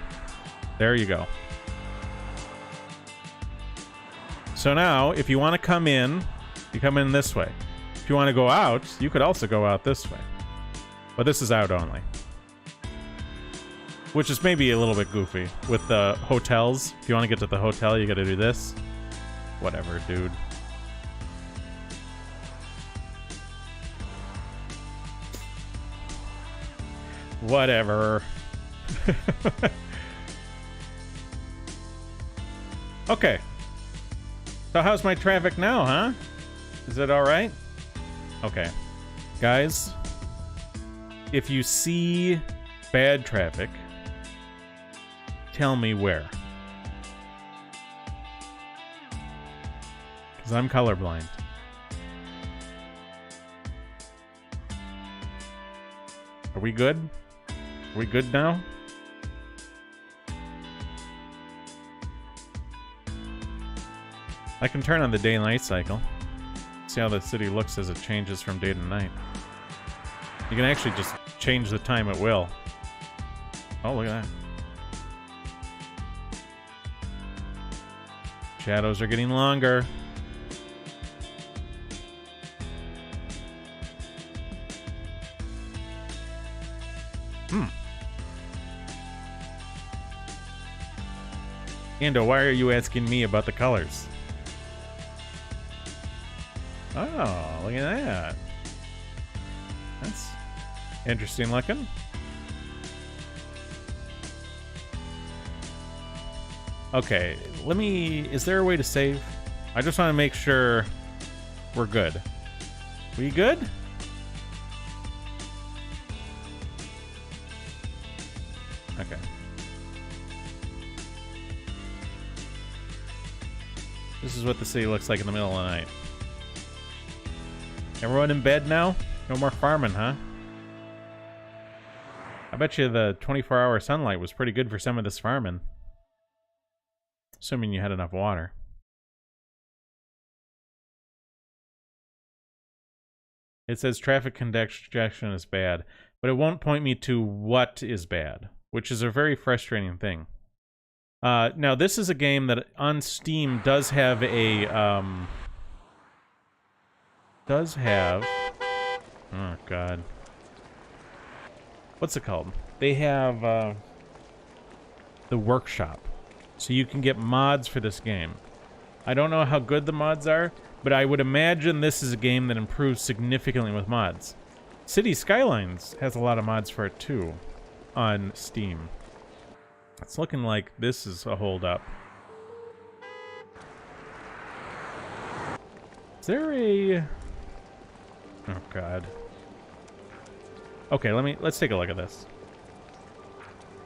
There you go. So now, if you want to come in, you come in this way. If you want to go out, you could also go out this way. But this is out only. Which is maybe a little bit goofy with the hotels. If you want to get to the hotel, you got to do this. Whatever, dude. Whatever. Okay. So how's my traffic now, huh? Is it alright? Okay. Guys, if you see bad traffic, tell me where. Because I'm colorblind. Are we good? Are we good now? I can turn on the day and night cycle. See how the city looks as it changes from day to night. You can actually just change the time at will. Oh, look at that. Shadows are getting longer. Ando, why are you asking me about the colors? Oh, look at that. That's interesting looking. Okay, let me... Is there a way to save? I just want to make sure we're good. We good? Okay. This is what the city looks like in the middle of the night. Everyone in bed now? No more farming, huh? I bet you the 24-hour sunlight was pretty good for some of this farming. Assuming you had enough water. It says traffic congestion is bad, but it won't point me to what is bad, which is a very frustrating thing. Now, this is a game that on Steam does have a, oh, God. What's it called? They have, the workshop. So you can get mods for this game. I don't know how good the mods are, but I would imagine this is a game that improves significantly with mods. Cities Skylines has a lot of mods for it, too, on Steam. It's looking like this is a hold-up. Is there a... Oh, God. Okay, let's take a look at this.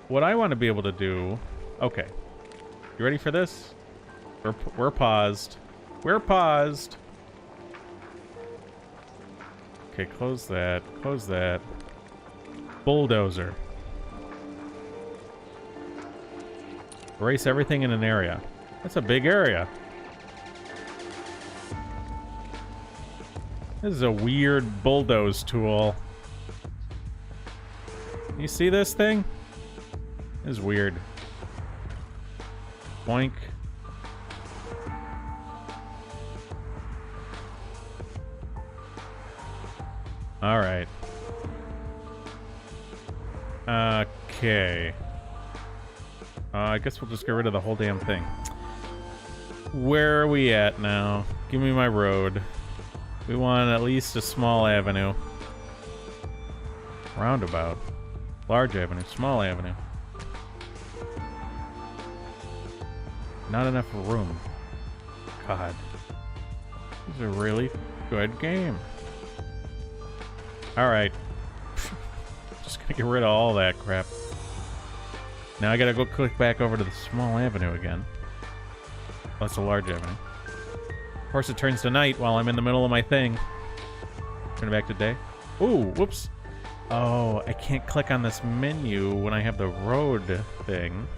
What I want to be able to do... Okay. You ready for this? We're paused. We're paused. Okay, close that. Close that. Bulldozer. Erase everything in an area. That's a big area. This is a weird bulldoze tool. You see this thing? This is weird. Boink. All right. Okay. I guess we'll just get rid of the whole damn thing. Where are we at now? Give me my road. We want at least a small avenue. Roundabout. Large avenue. Small avenue. Not enough room. God. This is a really good game. Alright. Just gonna get rid of all that crap. Now I gotta go click back over to the small avenue again. Oh, that's a large avenue. Of course it turns to night while I'm in the middle of my thing. Turn it back to day. Ooh, whoops. Oh, I can't click on this menu when I have the road thing.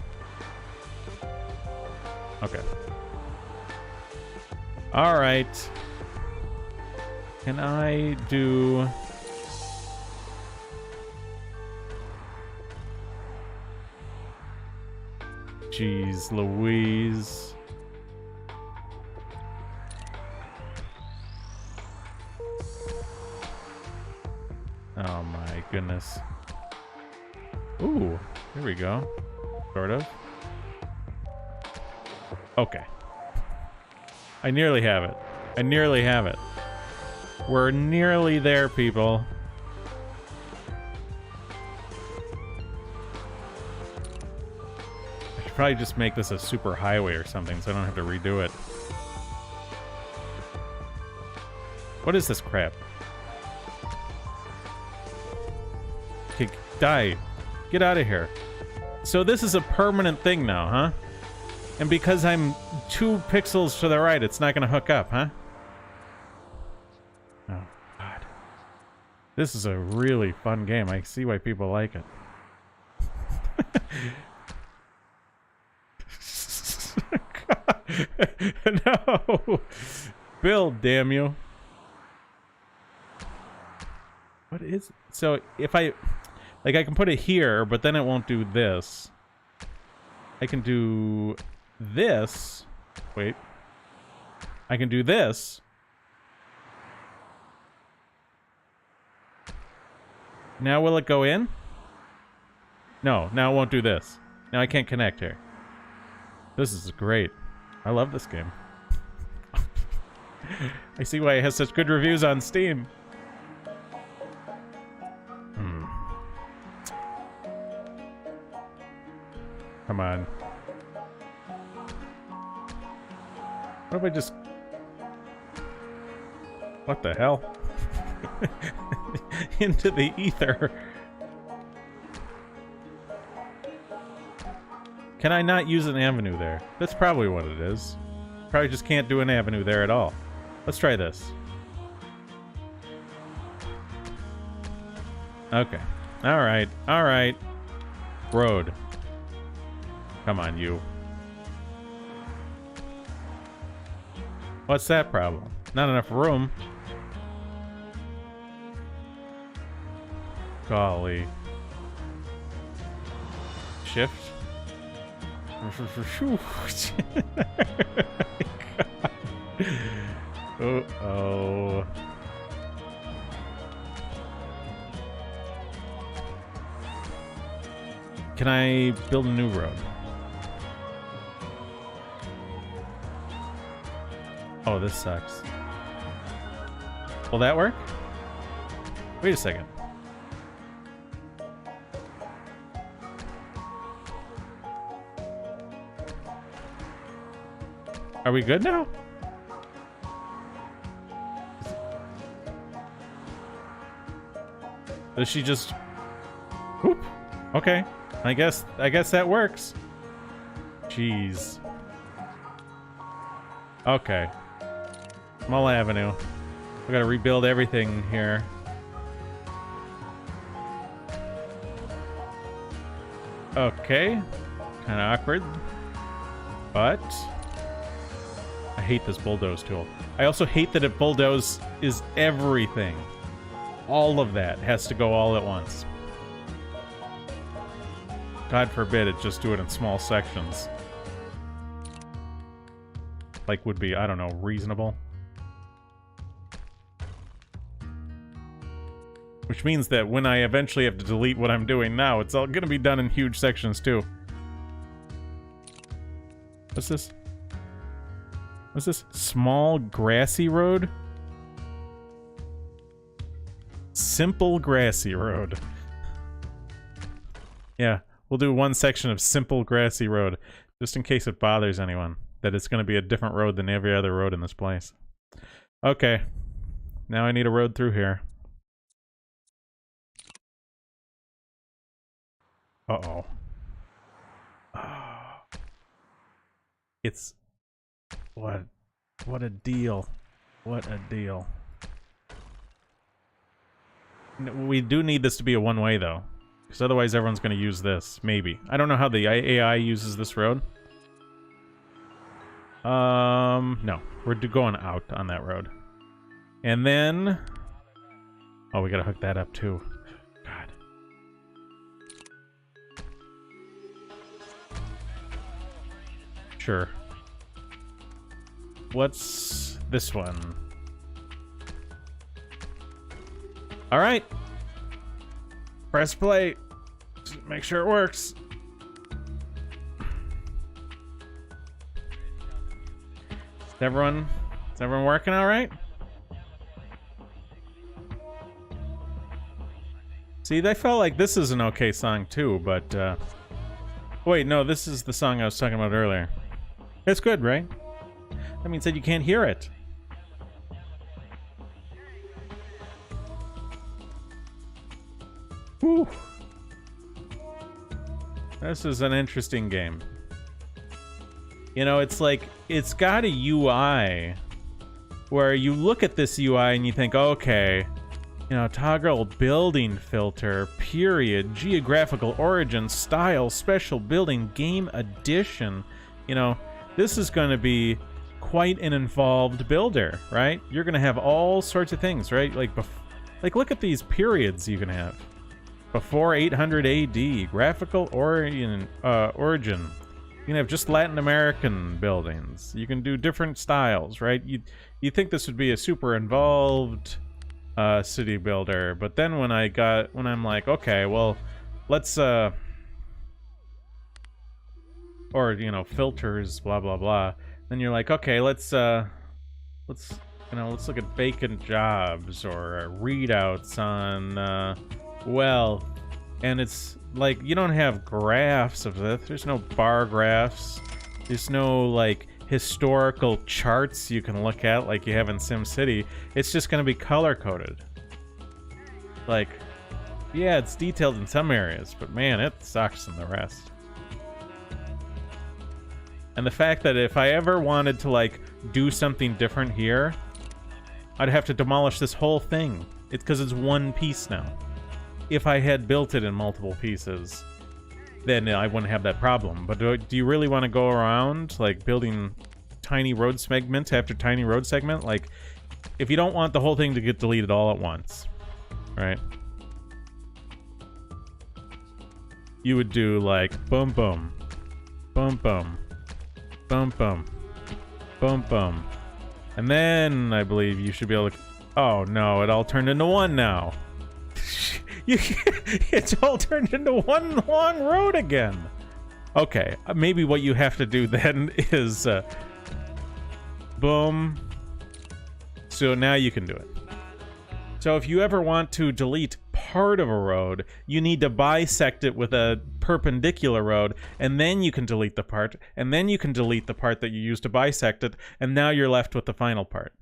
Okay. Alright. Can I do... Jeez Louise. Oh my goodness. Ooh, here we go. Sort of. Okay. I nearly have it. I nearly have it. We're nearly there, people. I should probably just make this a super highway or something so I don't have to redo it. What is this crap? Okay, die. Get out of here. So this is a permanent thing now, huh? And because I'm 2 pixels to the right, it's not going to hook up, huh? Oh, God. This is a really fun game. I see why people like it. No! Build, damn you. What is... So, if I... Like, I can put it here, but then it won't do this. I can do... this. Wait. I can do this. Now will it go in? No, now it won't do this. Now I can't connect here. This is great. I love this game. I see why it has such good reviews on Steam. Come on. What if I just... What the hell? Into the ether. Can I not use an avenue there? That's probably what it is. Probably just can't do an avenue there at all. Let's try this. Okay. Alright, alright. Road. Come on, you. What's that problem? Not enough room. Golly. Shift. Uh-oh. Can I build a new road? Oh, this sucks. Will that work? Wait a second. Are we good now? Does she just... Whoop. Okay. I guess that works. Jeez. Okay. Small Avenue. We gotta rebuild everything here. Okay. Kinda awkward. But... I hate this bulldoze tool. I also hate that it bulldoze is everything. All of that has to go all at once. God forbid it just do it in small sections. Like would be, I don't know, reasonable. Which means that when I eventually have to delete what I'm doing now, it's all gonna be done in huge sections too. What's this? What's this? Small grassy road? Simple grassy road. Yeah, we'll do one section of simple grassy road, just in case it bothers anyone, that it's going to be a different road than every other road in this place. Okay, now I need a road through here. Uh-oh. Oh. It's... What a deal. What a deal. We do need this to be a one-way, though. Because otherwise everyone's going to use this. Maybe. I don't know how the AI uses this road. No. We're going out on that road. And then... Oh, we gotta hook that up, too. God. Sure. What's this one? Alright. Press play. Just make sure it works. Is everyone working alright? See, I felt like this is an okay song too, but wait, no, this is the song I was talking about earlier. It's good, right? That means that you can't hear it. Whew. This is an interesting game. You know, it's like, it's got a UI where you look at this UI and you think, okay, you know, toggle building filter, period, geographical origin, style, special building, game edition. You know, this is going to be quite an involved builder, right? You're going to have all sorts of things, right? Like look at these periods you can have. Before 800 AD, graphical origin. You can have just Latin American buildings. You can do different styles, right? You think this would be a super involved city builder, but then when I'm like, okay, well, let's or you know, filters, blah blah blah. Then you're like, okay, let's look at vacant jobs or readouts on wealth, and it's like you don't have graphs of this. There's no bar graphs. There's no like historical charts you can look at like you have in SimCity. It's just going to be color coded. Like, yeah, it's detailed in some areas, but man, it sucks in the rest. And the fact that if I ever wanted to, like, do something different here, I'd have to demolish this whole thing. It's because it's one piece now. if I had built it in multiple pieces, then I wouldn't have that problem. But do you really want to go around, like, building tiny road segment after tiny road segment? Like, if you don't want the whole thing to get deleted all at once, right? You would do, like, boom, boom, boom, boom, boom, boom, boom, boom. And then, I believe, you should be able to... Oh, no, it all turned into one now. It's all turned into one long road again. Okay, maybe what you have to do then is boom. So now you can do it. So if you ever want to delete part of a road, you need to bisect it with a perpendicular road, and then you can delete the part, and then you can delete the part that you used to bisect it, and now you're left with the final part.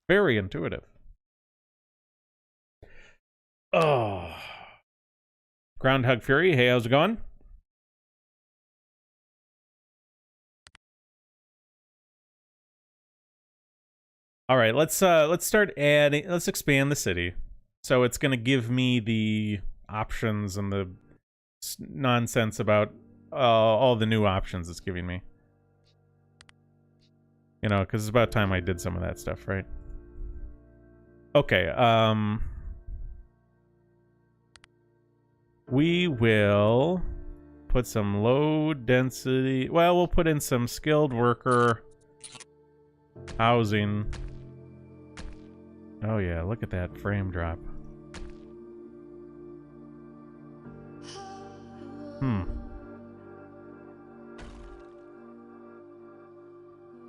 Very intuitive. Oh. Groundhog Fury, hey, how's it going? All right, let's start adding, let's expand the city. So it's going to give me the options and the nonsense about all the new options it's giving me. You know, because it's about time I did some of that stuff, right? Okay, we will put some low density... Well, we'll put in some skilled worker housing. Oh yeah, look at that frame drop.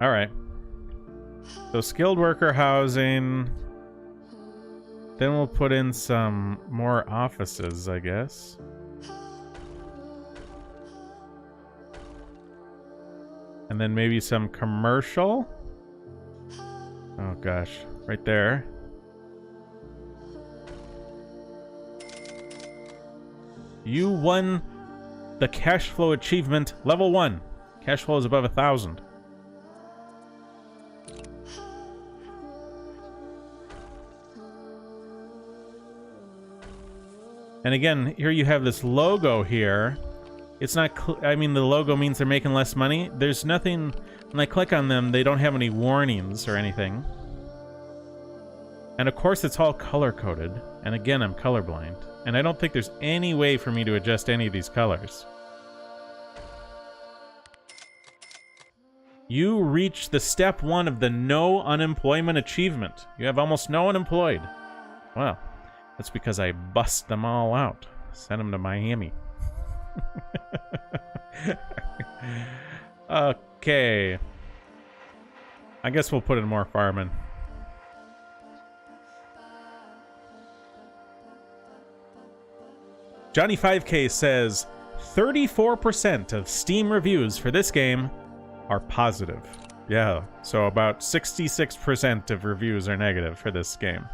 Alright. So skilled worker housing... Then we'll put in some more offices, I guess. And then maybe some commercial. Oh gosh, right there. You won the cash flow achievement level 1. Cash flow is above 1,000. And again, here you have this logo here. It's not, I mean, the logo means they're making less money. There's nothing, when I click on them, they don't have any warnings or anything. And of course, it's all color-coded. And again, I'm colorblind. And I don't think there's any way for me to adjust any of these colors. You reach the step 1 of the no unemployment achievement. You have almost no unemployed. Wow. That's because I bust them all out. Sent them to Miami. Okay. I guess we'll put in more farming. Johnny 5K says 34% of Steam reviews for this game are positive. Yeah, so about 66% of reviews are negative for this game.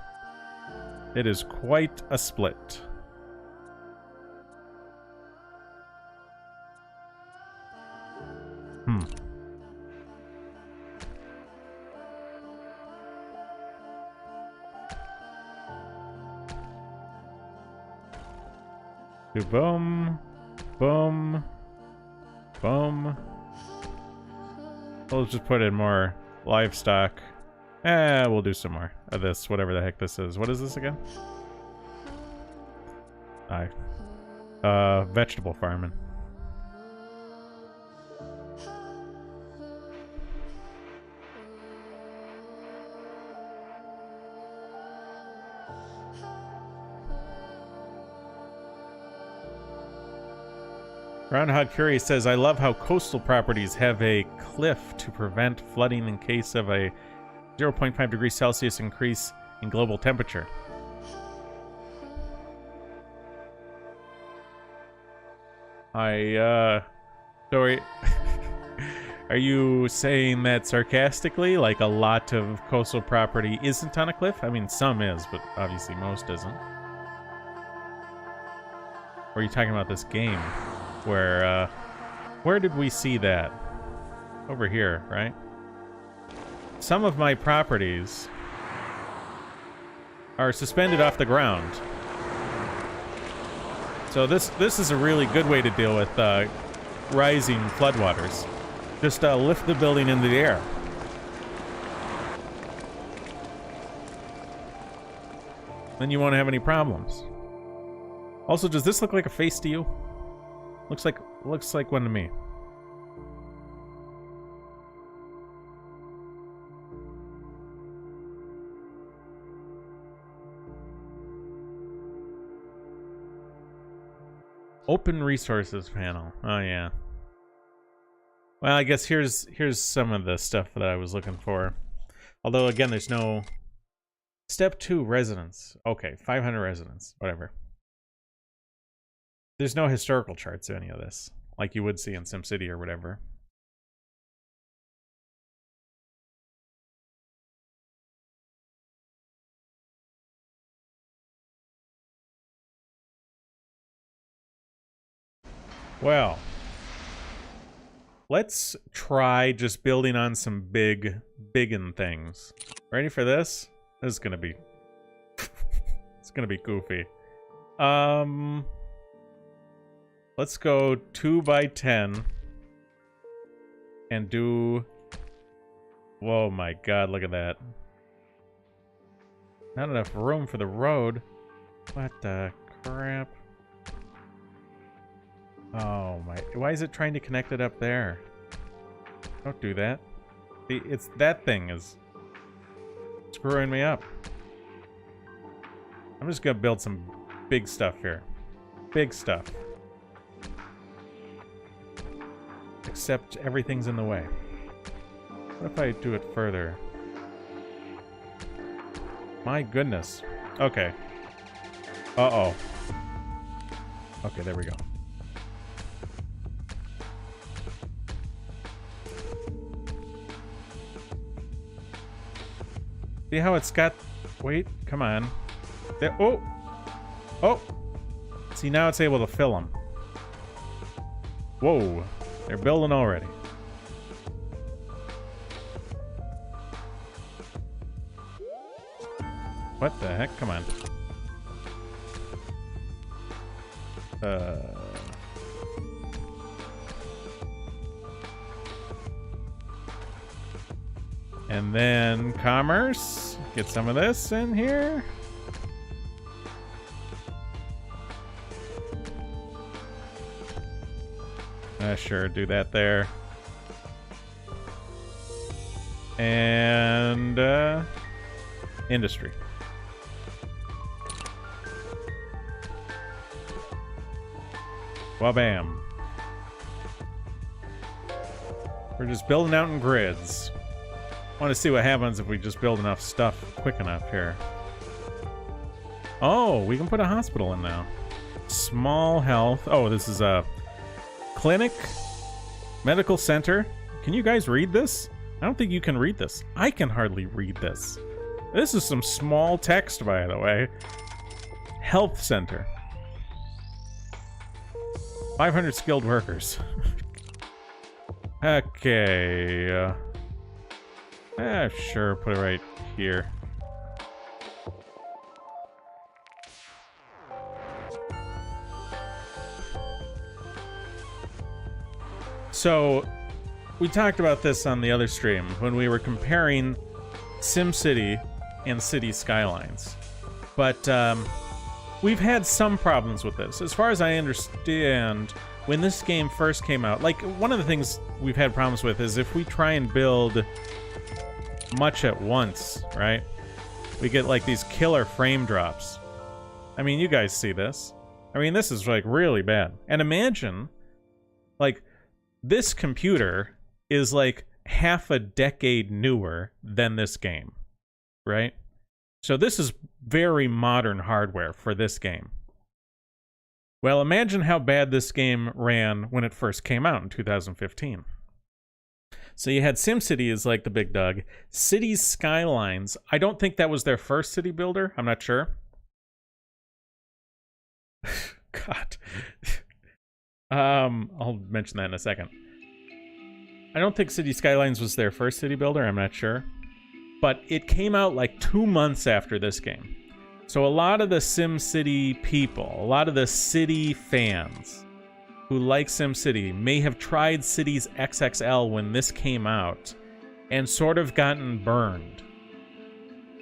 It is quite a split. Do boom, boom, boom. We'll just put in more livestock. We'll do some more of this, whatever the heck this is. What is this again? Vegetable farming. Groundhog Fury says, I love how coastal properties have a cliff to prevent flooding in case of a 0.5 degrees Celsius increase in global temperature. Sorry. Are you saying that sarcastically? Like a lot of coastal property isn't on a cliff? I mean, some is, but obviously most isn't. Or are you talking about this game? Where did we see that? Over here, right? Some of my properties are suspended off the ground. So this is a really good way to deal with rising floodwaters. Just lift the building into the air. Then you won't have any problems. Also, does this look like a face to you? Looks like one to me. Open resources panel. Oh yeah. Well, I guess here's some of the stuff that I was looking for. Although again, there's no step 2 residents. Okay, 500 residents, whatever. There's no historical charts or any of this, like you would see in SimCity or whatever. Well, let's try just building on some biggin' things. Ready for this? This is gonna be it's gonna be goofy. Let's go 2 by 10 and do. Whoa, my God! Look at that. Not enough room for the road. What the crap? Oh my! Why is it trying to connect it up there? Don't do that. See, it's that thing is screwing me up. I'm just gonna build some big stuff here. Big stuff. Except everything's in the way. What if I do it further? My goodness. Okay. Uh-oh. Okay, there we go. See how it's got... Wait, come on. There... Oh! Oh! See, now it's able to fill them. Whoa. They're building already. What the heck? Come on. And then commerce. Get some of this in here. Sure, do that there. And industry. Well, bam. We're just building out in grids. Want to see what happens if we just build enough stuff quick enough here. Oh, we can put a hospital in now. Small health. Oh, this is a clinic, medical center. Can you guys read this? I don't think you can read this. I can hardly read this. This is some small text, by the way. Health center. 500 skilled workers. Okay. Sure, put it right here. So, we talked about this on the other stream when we were comparing SimCity and Cities Skylines. But we've had some problems with this. As far as I understand, when this game first came out, like, one of the things we've had problems with is if we try and build much at once, right? We get, like, these killer frame drops. I mean, you guys see this. I mean, this is, like, really bad. And imagine, like, this computer is like half a decade newer than this game, right? So this is very modern hardware for this game. Well, imagine how bad this game ran when it first came out in 2015. So you had SimCity as like the big dog. Cities Skylines, I don't think that was their first city builder. I'm not sure. God. I'll mention that in a second. I don't think Cities Skylines was their first city builder, I'm not sure. But it came out like 2 months after this game. So a lot of the SimCity people, a lot of the city fans who like SimCity may have tried Cities XXL when this came out and sort of gotten burned.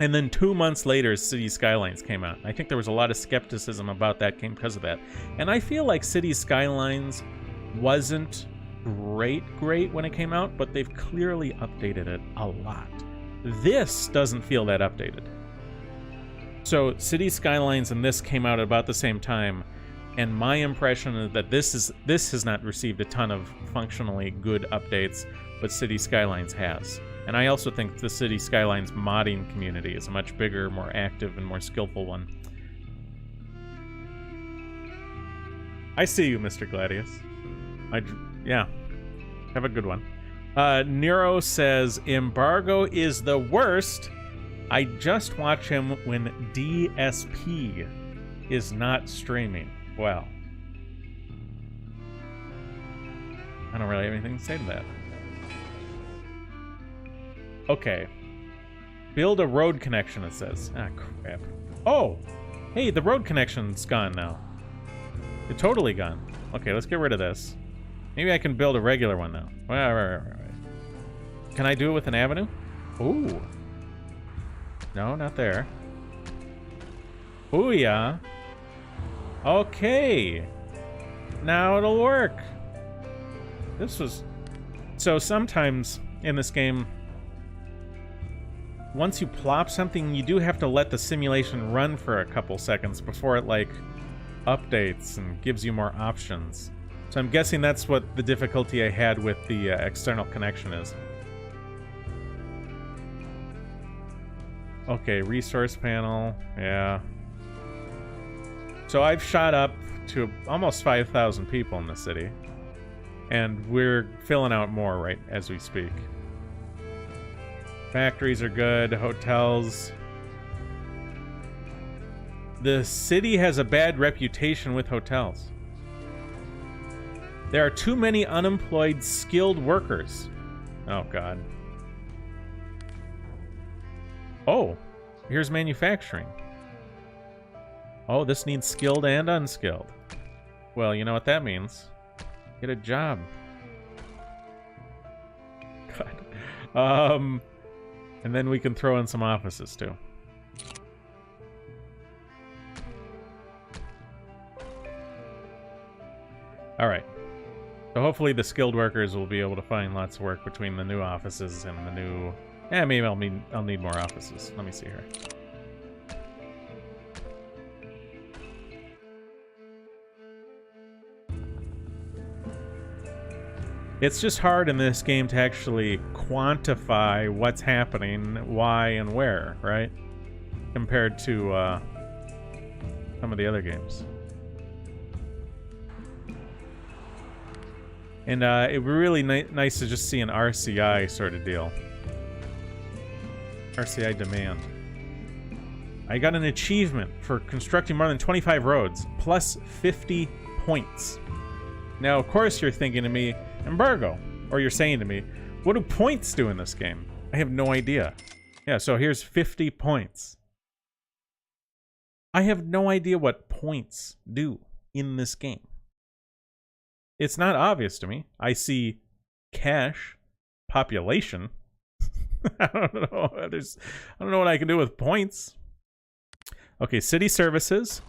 And then 2 months later, Cities Skylines came out. I think there was a lot of skepticism about that game because of that. And I feel like Cities Skylines wasn't great when it came out, but they've clearly updated it a lot. This doesn't feel that updated. So Cities Skylines and this came out at about the same time, and my impression is that this has not received a ton of functionally good updates, but Cities Skylines has. And I also think the Cities Skylines modding community is a much bigger, more active, and more skillful one. I see you, Mr. Gladius. Yeah. Have a good one. Nero says, Embargo is the worst. I just watch him when DSP is not streaming. Well, I don't really have anything to say to that. Okay. Build a road connection, it says. Ah, crap. Oh! Hey, the road connection's gone now. It's totally gone. Okay, let's get rid of this. Maybe I can build a regular one now. Right. Can I do it with an avenue? Ooh. No, not there. Booyah. Okay. Now it'll work. This was... So sometimes in this game, once you plop something, you do have to let the simulation run for a couple seconds before it, like, updates and gives you more options. So I'm guessing that's what the difficulty I had with the external connection is. Okay, resource panel, yeah. So I've shot up to almost 5,000 people in the city. And we're filling out more right as we speak. Factories are good, hotels. The city has a bad reputation with hotels. There are too many unemployed skilled workers. Oh, God. Oh, here's manufacturing. Oh, this needs skilled and unskilled. Well, you know what that means. Get a job. God. And then we can throw in some offices, too. Alright. So hopefully the skilled workers will be able to find lots of work between the new offices and the new... Yeah, maybe I'll need more offices. Let me see here. It's just hard in this game to actually quantify what's happening, why, and where, right? Compared to some of the other games. And it would be really nice to just see an RCI sort of deal. RCI demand. I got an achievement for constructing more than 25 roads, plus 50 points. Now, of course, you're thinking to me, Embargo, or you're saying to me, what do points do in this game? I have no idea. Yeah, so here's 50 points. I have no idea what points do in this game. It's not obvious to me. I see cash, population. I don't know. I don't know what I can do with points. Okay, city services,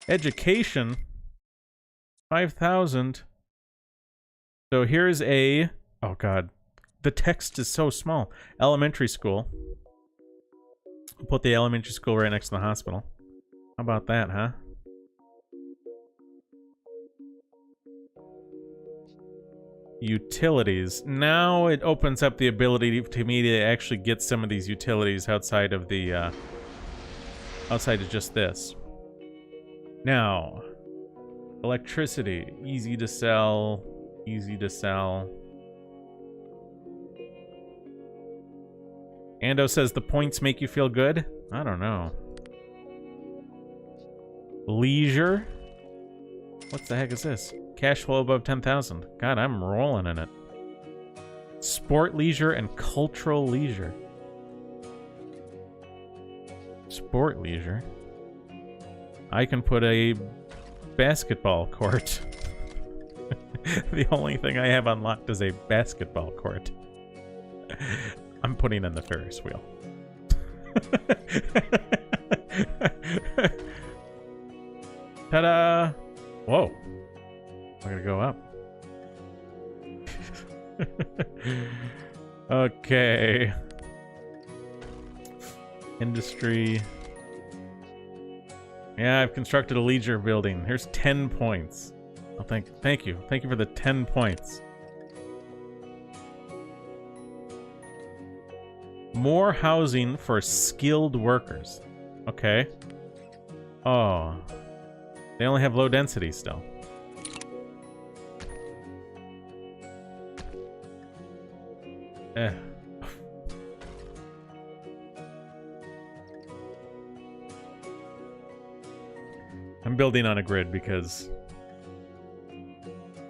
education, 5,000. So here's a... Oh, God. The text is so small. Elementary school. I'll put the elementary school right next to the hospital. How about that, huh? Utilities. Now it opens up the ability to me to actually get some of these utilities outside of the... outside of just this. Now... Electricity. Easy to sell... Easy to sell. Ando says the points make you feel good? I don't know. Leisure? What the heck is this? Cash flow above 10,000. God, I'm rolling in it. Sport leisure and cultural leisure. sport leisure. I can put a basketball court. The only thing I have unlocked is a basketball court. I'm putting in the Ferris wheel. Ta-da! Whoa. I'm gonna go up. Okay. Industry. Yeah, I've constructed a leisure building. Here's 10 points. Oh, thank you. Thank you for the 10 points. More housing for skilled workers. Okay. Oh. They only have low density still. Eh. I'm building on a grid because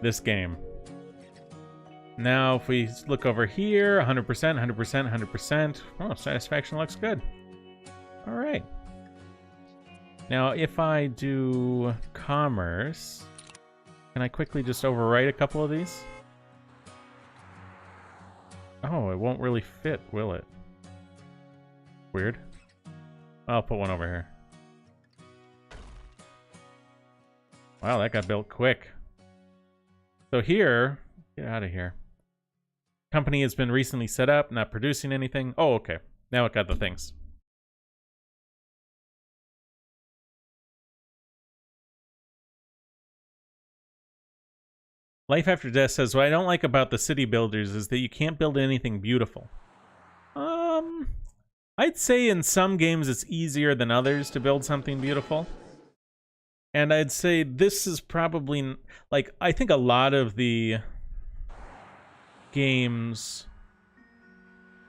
this game. Now, if we look over here, 100%, 100%, 100%. Oh, satisfaction looks good. All right. Now, if I do commerce, can I quickly just overwrite a couple of these? Oh, it won't really fit, will it? Weird. I'll put one over here. Wow, that got built quick. So here, get out of here. Company has been recently set up, not producing anything. Oh, okay. Now it got the things. Life After Death says, what I don't like about the city builders is that you can't build anything beautiful. I'd say in some games it's easier than others to build something beautiful. And I'd say this is probably, like, I think a lot of the games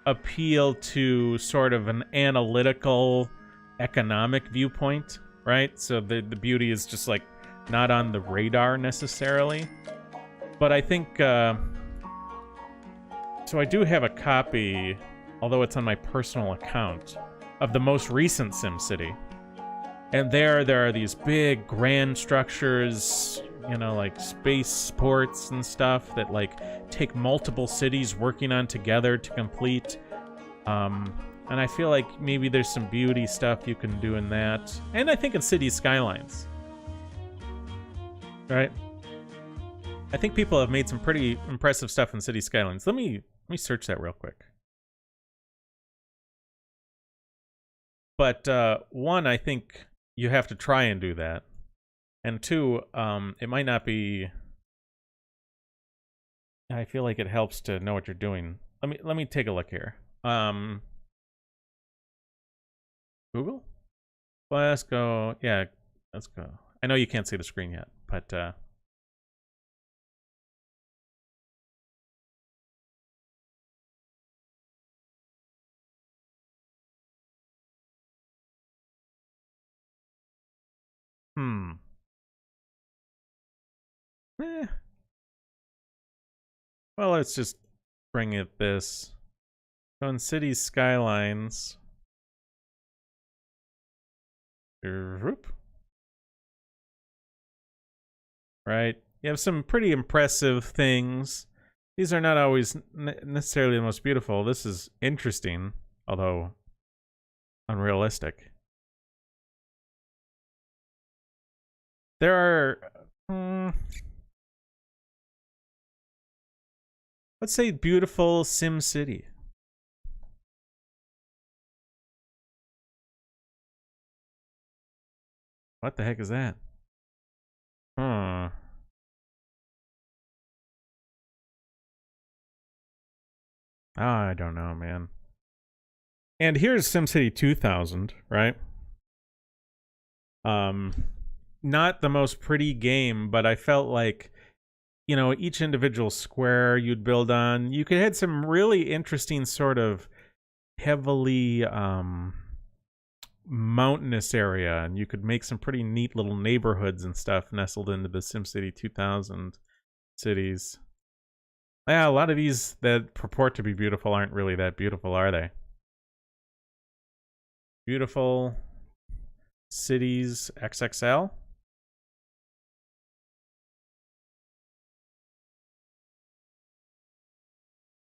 appeal to sort of an analytical, economic viewpoint, right? So the beauty is just, like, not on the radar necessarily. But I think, so I do have a copy, although it's on my personal account, of the most recent SimCity. And there are these big, grand structures, you know, like space ports and stuff that, like, take multiple cities working on together to complete. And I feel like maybe there's some beauty stuff you can do in that. And I think in Cities Skylines. Right? I think people have made some pretty impressive stuff in Cities Skylines. Let me search that real quick. But one, I think you have to try and do that. And two, it might not be. I feel like it helps to know what you're doing. Let me take a look here. Google? Well, let's go. Yeah, let's go. I know you can't see the screen yet, but well, let's just bring it this. So in Cities Skylines. Right? You have some pretty impressive things. These are not always necessarily the most beautiful. This is interesting, although unrealistic. There are... let's say beautiful SimCity. What the heck is that? I don't know, man. And here's SimCity 2000, right? Not the most pretty game, but I felt like, you know, each individual square you'd build on, you could have some really interesting sort of heavily mountainous area, and you could make some pretty neat little neighborhoods and stuff nestled into the SimCity 2000 cities. Yeah, a lot of these that purport to be beautiful aren't really that beautiful, are they? Beautiful. Cities XXL.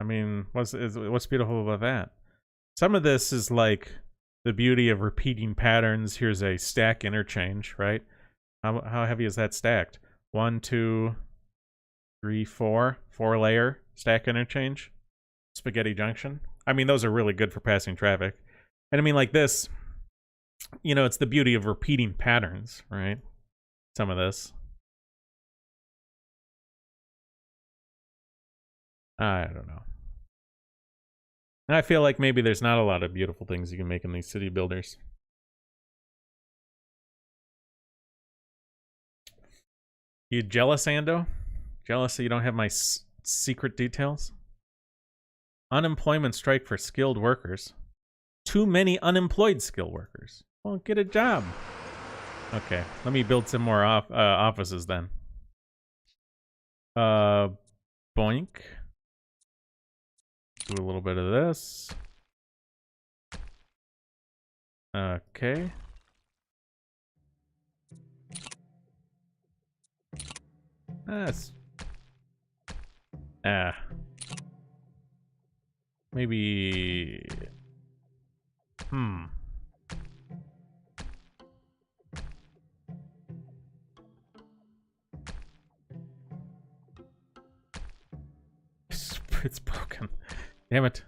I mean, what's beautiful about that? Some of this is like the beauty of repeating patterns. Here's a stack interchange, right? How heavy is that stacked? 1, 2, 3, 4. 4-layer stack interchange. Spaghetti junction. I mean, those are really good for passing traffic. And I mean, like this, you know, it's the beauty of repeating patterns, right? Some of this. I don't know. And I feel like maybe there's not a lot of beautiful things you can make in these city builders. You jealous, Ando? Jealous that you don't have my secret details? Unemployment strike for skilled workers. Too many unemployed skilled workers. Well, get a job. Okay, let me build some more offices then. Boink. Do a little bit of this. Okay. That's... maybe... It's broken. Damn it.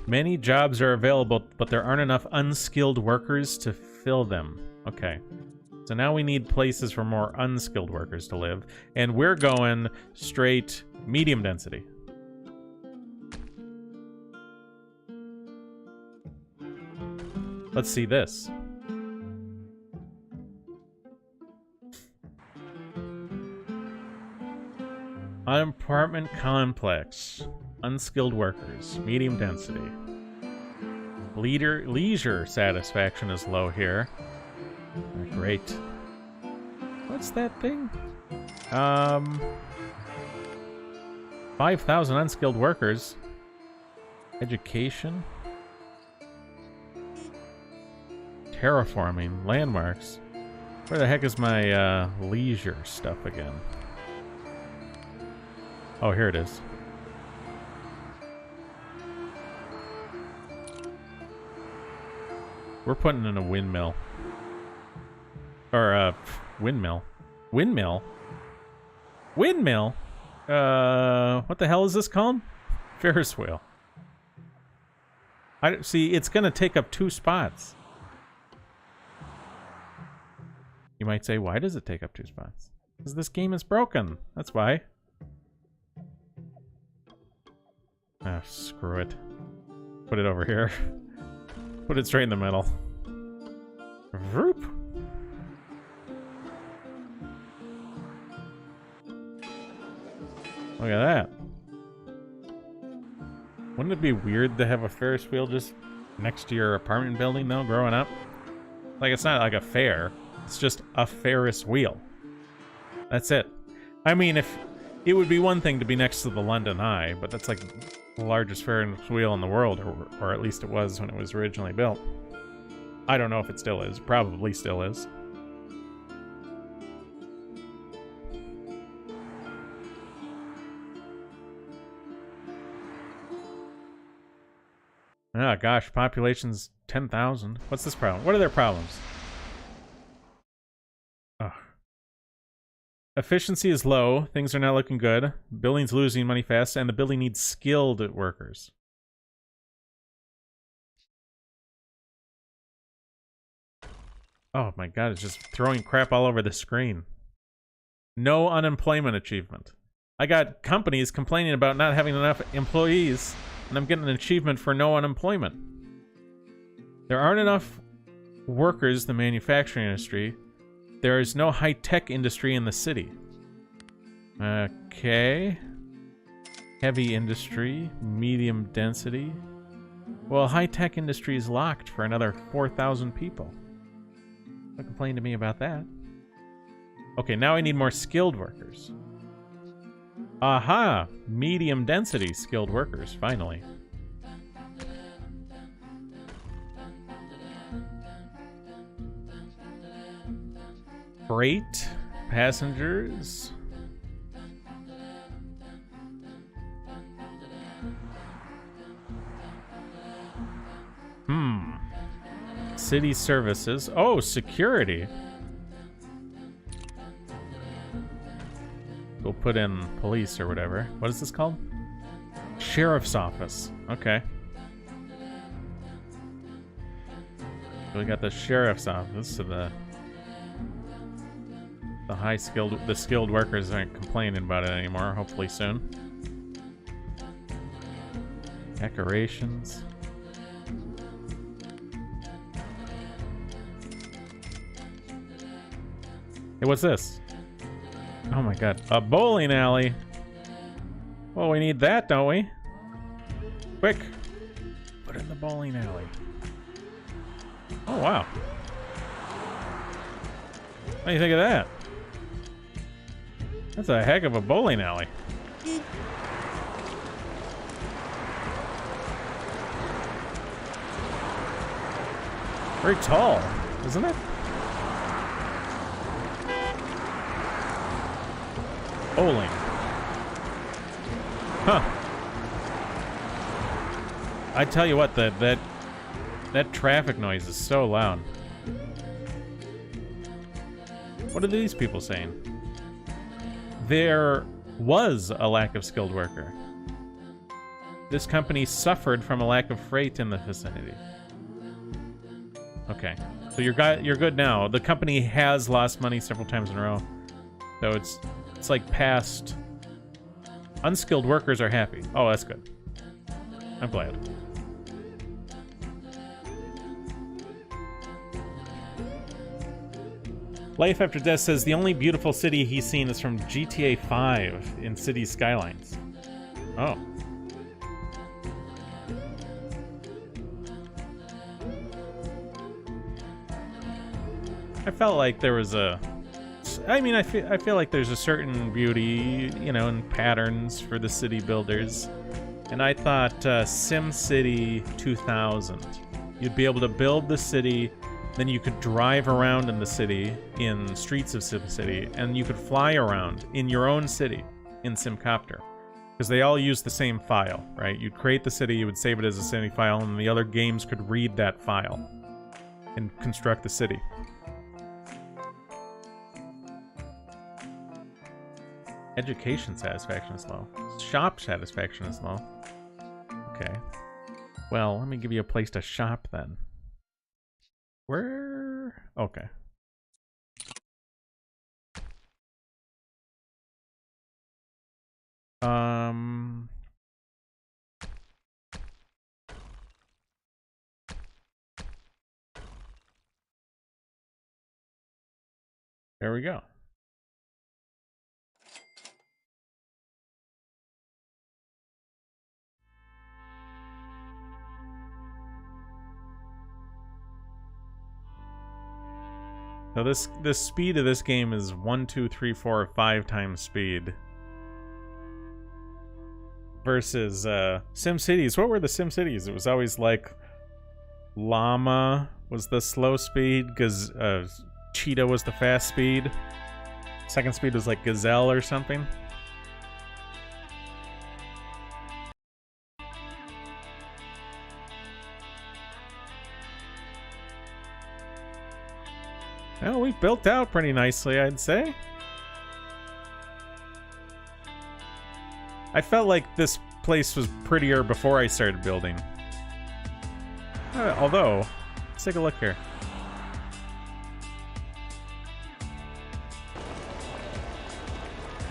Many jobs are available, but there aren't enough unskilled workers to fill them. Okay. So now we need places for more unskilled workers to live. And we're going straight medium density. Let's see this. Apartment complex. Unskilled workers. Medium density. Leisure satisfaction is low here. Great. What's that thing? 5,000 unskilled workers. Education. Terraforming. Landmarks. Where the heck is my leisure stuff again? Oh, here it is. We're putting in a windmill. Or a windmill. Windmill? Windmill? What the hell is this called? Ferris wheel. See, it's gonna take up 2 spots. You might say, why does it take up 2 spots? Because this game is broken. That's why. Ah, screw it. Put it over here. Put it straight in the middle. Vroop. Look at that. Wouldn't it be weird to have a Ferris wheel just next to your apartment building, though, growing up? Like, it's not like a fair. It's just a Ferris wheel. That's it. I mean, if it would be one thing to be next to the London Eye, but that's like the largest Ferris wheel in the world, or at least it was when it was originally built. I don't know if it still is. Probably still is. Ah, gosh, population's 10,000. What's this problem? What are their problems? Ugh. Efficiency is low. Things are not looking good. Building's losing money fast, and the building needs skilled workers. Oh my god, it's just throwing crap all over the screen. No unemployment achievement. I got companies complaining about not having enough employees, and I'm getting an achievement for no unemployment. There aren't enough workers in the manufacturing industry. There is no high-tech industry in the city. Okay. Heavy industry, medium density. Well, high-tech industry is locked for another 4,000 people. Don't complain to me about that. Okay, now I need more skilled workers. Aha! Medium density skilled workers, finally. Freight, passengers. City services. Oh, security. We'll put in police or whatever. What is this called? Sheriff's office. Okay. So we got the sheriff's office, so the skilled workers aren't complaining about it anymore, hopefully soon. Decorations. Hey, what's this? Oh my god. A bowling alley. Well, we need that, don't we? Quick. Put in the bowling alley. Oh, wow. What do you think of that? That's a heck of a bowling alley. Very tall, isn't it? Bowling. Huh. I tell you what, that traffic noise is so loud. What are these people saying? There was a lack of skilled worker. This company suffered from a lack of freight in the vicinity. Okay, so you're good now. The company has lost money several times in a row, so it's like past. Unskilled workers are happy. Oh, that's good. I'm glad. Life After Death says the only beautiful city he's seen is from GTA 5 in Cities Skylines. Oh. I felt like there was a... I mean, I feel like there's a certain beauty, you know, in patterns for the city builders. And I thought SimCity 2000. You'd be able to build the city, then you could drive around in the city, in streets of SimCity, and you could fly around in your own city in Simcopter. Because they all use the same file, right? You'd create the city, you would save it as a city file, and the other games could read that file and construct the city. Education satisfaction is low. Shop satisfaction is low. Okay. Well, let me give you a place to shop then. Where? Okay. There we go. So the speed of this game is 1, 2, 3, 4, 5 times speed. Versus SimCities. What were the SimCities? It was always like Llama was the slow speed, because Cheetah was the fast speed. Second speed was like Gazelle or something. Well, we've built out pretty nicely, I'd say. I felt like this place was prettier before I started building. Although, let's take a look here.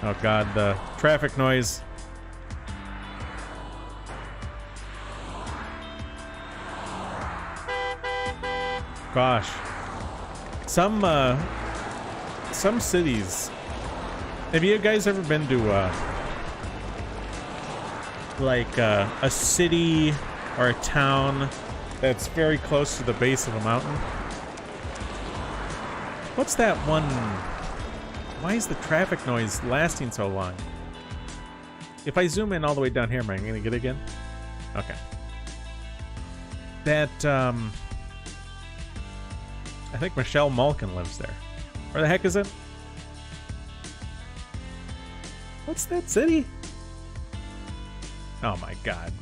Oh god, the traffic noise. Gosh. Some cities. Have you guys ever been to like a city or a town that's very close to the base of a mountain? What's that one? Why is the traffic noise lasting so long? If I zoom in all the way down here, am I gonna get it again? Okay. That, I think Michelle Malkin lives there. Where the heck is it? What's that city? Oh my god.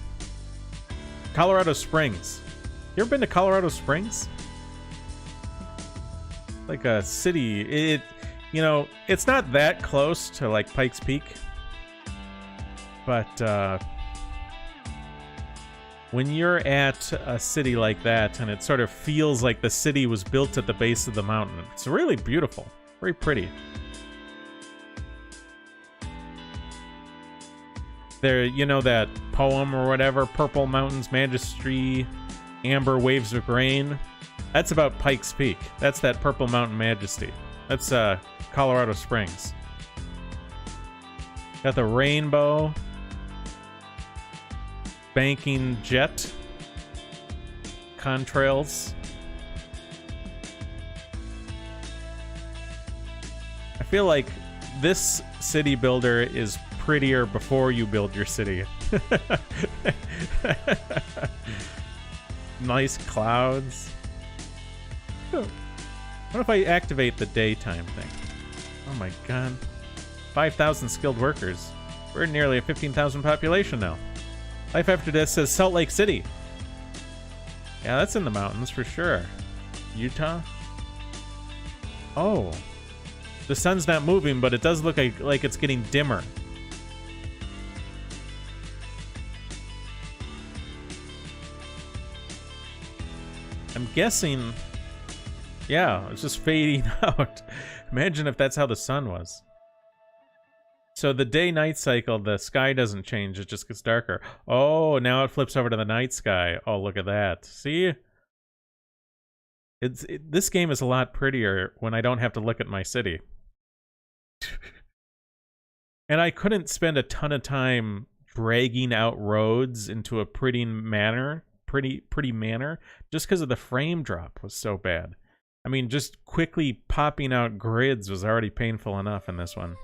Colorado Springs. You ever been to Colorado Springs? Like a city. You know, it's not that close to like Pikes Peak. But when you're at a city like that and it sort of feels like the city was built at the base of the mountain, it's really beautiful. Very pretty. There, you know that poem or whatever, Purple Mountains Majesty, Amber Waves of Grain? That's about Pikes Peak. That's that Purple Mountain Majesty. That's Colorado Springs. Got the rainbow. Banking jet. Contrails. I feel like this city builder is prettier before you build your city. Nice clouds. What if I activate the daytime thing? Oh my god. 5,000 skilled workers. We're nearly a 15,000 population now. Life After Death says Salt Lake City. Yeah, that's in the mountains for sure. Utah? Oh. The sun's not moving, but it does look like it's getting dimmer. I'm guessing... Yeah, it's just fading out. Imagine if that's how the sun was. So the day-night cycle, the sky doesn't change, it just gets darker. Oh, now it flips over to the night sky. Oh, look at that. See? This game is a lot prettier when I don't have to look at my city. And I couldn't spend a ton of time dragging out roads into a pretty manner, just because of the frame drop was so bad. I mean, just quickly popping out grids was already painful enough in this one.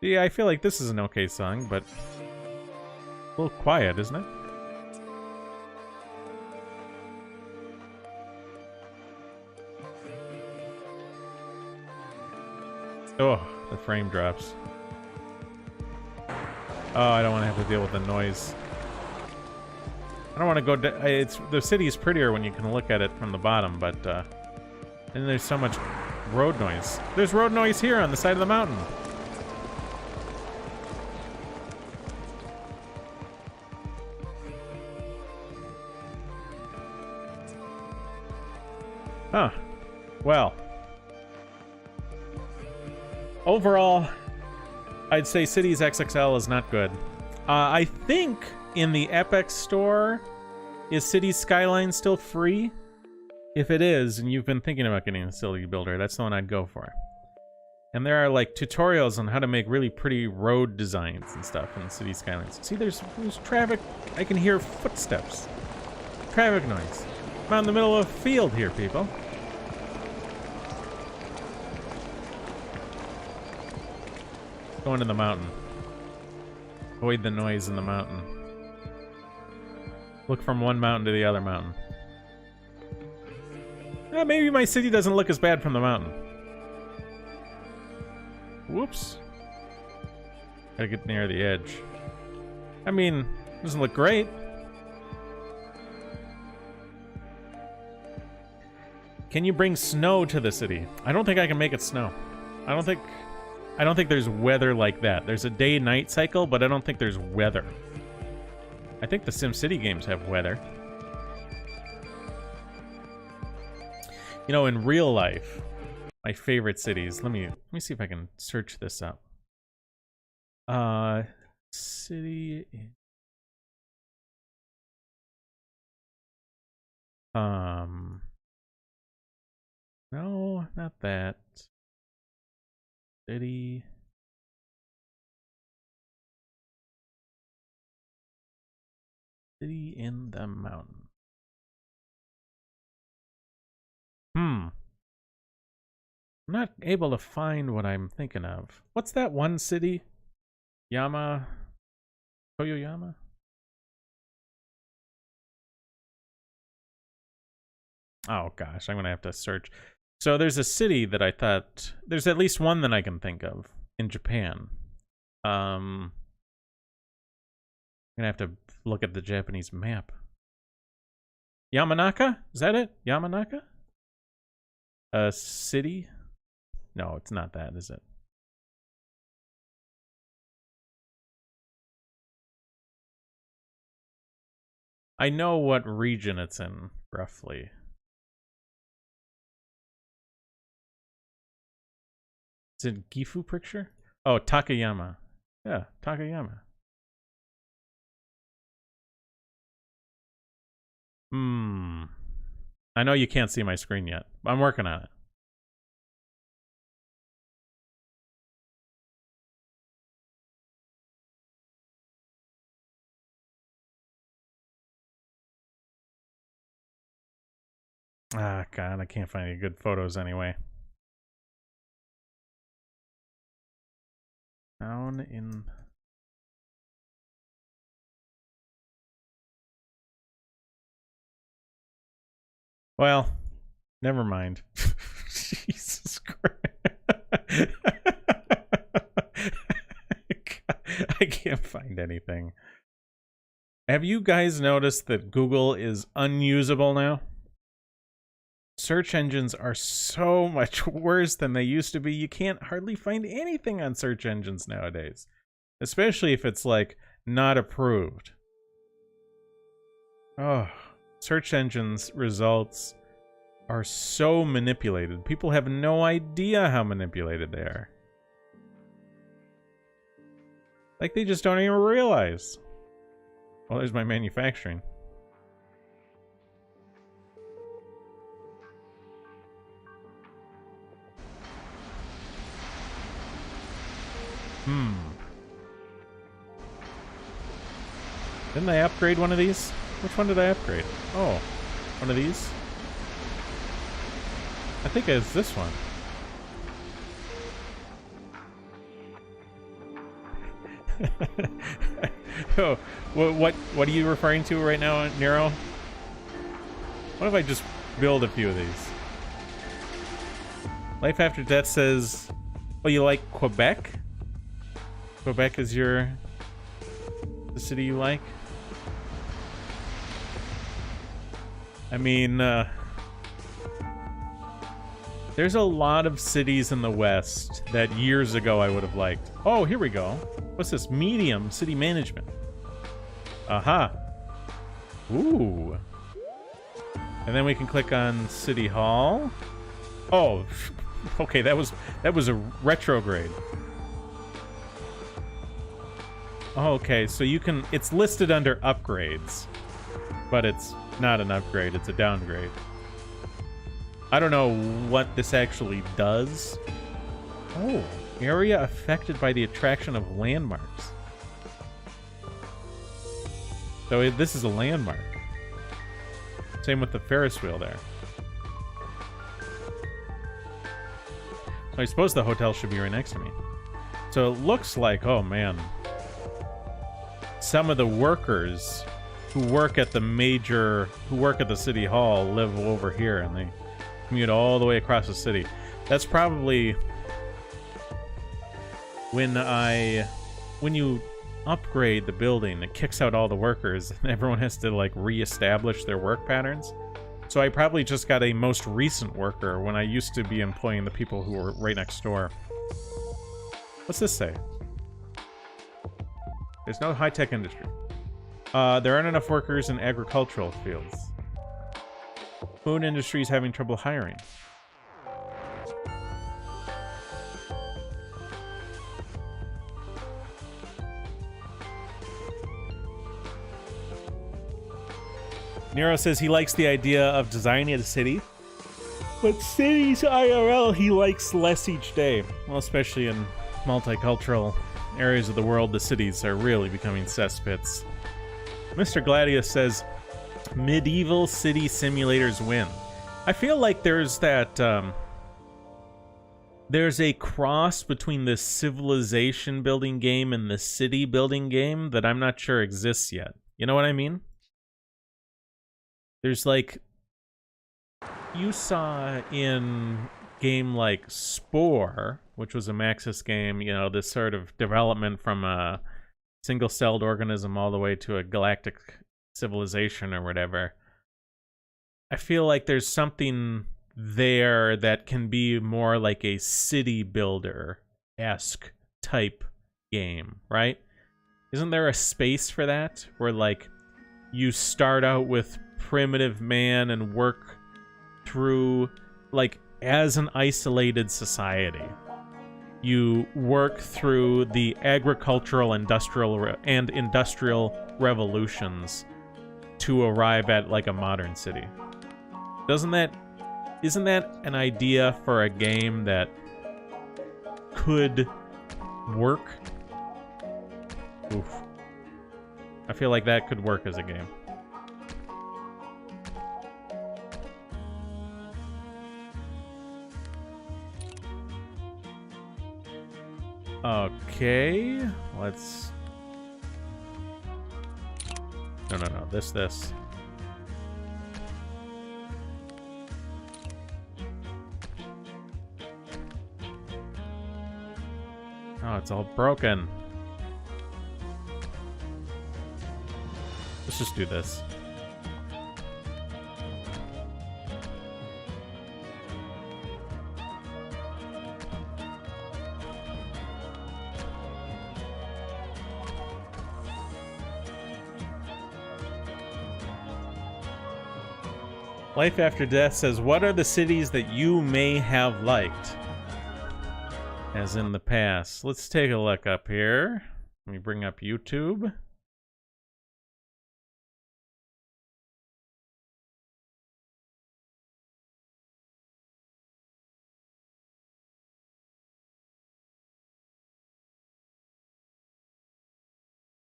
Yeah, I feel like this is an okay song, but a little quiet, isn't it? Oh, the frame drops. Oh, I don't want to have to deal with the noise. I don't want to go... the city is prettier when you can look at it from the bottom, but... and there's so much road noise. There's road noise here on the side of the mountain. Huh. Well. Overall, I'd say Cities XXL is not good. I think in the Epic Store, is Cities Skylines still free? If it is, and you've been thinking about getting a city builder, that's the one I'd go for. And there are like tutorials on how to make really pretty road designs and stuff in Cities Skylines. See, there's traffic. I can hear footsteps. Traffic noise. I'm out in the middle of a field here, people. Going to the mountain. Avoid the noise in the mountain. Look from one mountain to the other mountain. Maybe my city doesn't look as bad from the mountain. Whoops. Gotta get near the edge. I mean, doesn't look great. Can you bring snow to the city? I don't think I can make it snow. I don't think there's weather like that. There's a day-night cycle, but I don't think there's weather. I think the SimCity games have weather. You know, in real life, my favorite cities. Let me see if I can search this up. City. No, not that. City. City in the mountain. I'm not able to find what I'm thinking of. What's that one city? Toyoyama? Oh gosh, I'm gonna have to search. So there's a city that I thought there's at least one that I can think of in Japan. I'm gonna have to look at the Japanese map. Yamanaka? Is that it? Yamanaka? A city? No, it's not that, is it? I know what region it's in, roughly. Is it Gifu picture? Oh, Takayama. Yeah, Takayama. I know you can't see my screen yet. I'm working on it. Ah, God, I can't find any good photos anyway. Down in... Well, never mind. Jesus Christ. I can't find anything. Have you guys noticed that Google is unusable now? Search engines are so much worse than they used to be. You can't hardly find anything on search engines nowadays. Especially if it's, like, not approved. Oh, search engines results are so manipulated. People have no idea how manipulated they are. Like, they just don't even realize. Well, there's my manufacturing. Didn't I upgrade one of these? Which one did I upgrade? Oh, one of these? I think it's this one. Oh, what are you referring to right now, Nero? What if I just build a few of these? Life After Death says, oh, you like Quebec? Quebec is the city you like? I mean, there's a lot of cities in the West that years ago I would have liked. Oh, here we go. What's this? Medium city management. Aha. Ooh. And then we can click on City Hall. Oh, okay, that was a retrograde. Okay, so you can, it's listed under upgrades, but it's not an upgrade, it's a downgrade. I don't know what this actually does. Oh, area affected by the attraction of landmarks. So this is a landmark. Same with the Ferris wheel there. I suppose the hotel should be right next to me. So it looks like, oh man, some of the workers who work at the city hall live over here, and they commute all the way across the city. That's probably when you upgrade the building, it kicks out all the workers, and everyone has to like reestablish their work patterns. So I probably just got a most recent worker when I used to be employing the people who were right next door. What's this say? There's no high-tech industry. There aren't enough workers in agricultural fields. Food industry is having trouble hiring. Nero says he likes the idea of designing a city, but cities IRL he likes less each day. Well, especially in multicultural areas of the world, the cities are really becoming cesspits. Mr. Gladius says, medieval city simulators win. I feel like there's that, there's a cross between the civilization building game and the city building game that I'm not sure exists yet. You know what I mean? There's like, you saw in game like Spore, which was a Maxis game, you know, this sort of development from a single-celled organism all the way to a galactic civilization or whatever. I feel like there's something there that can be more like a city builder-esque type game, right? Isn't there a space for that? Where, like, you start out with primitive man and work through, like, as an isolated society. You work through the agricultural, industrial revolutions to arrive at, like, a modern city. Isn't that an idea for a game that could work? Oof. I feel like that could work as a game. Okay, let's... No, this. Oh, it's all broken. Let's just do this. Life After Death says, what are the cities that you may have liked? As in the past. Let's take a look up here. Let me bring up YouTube.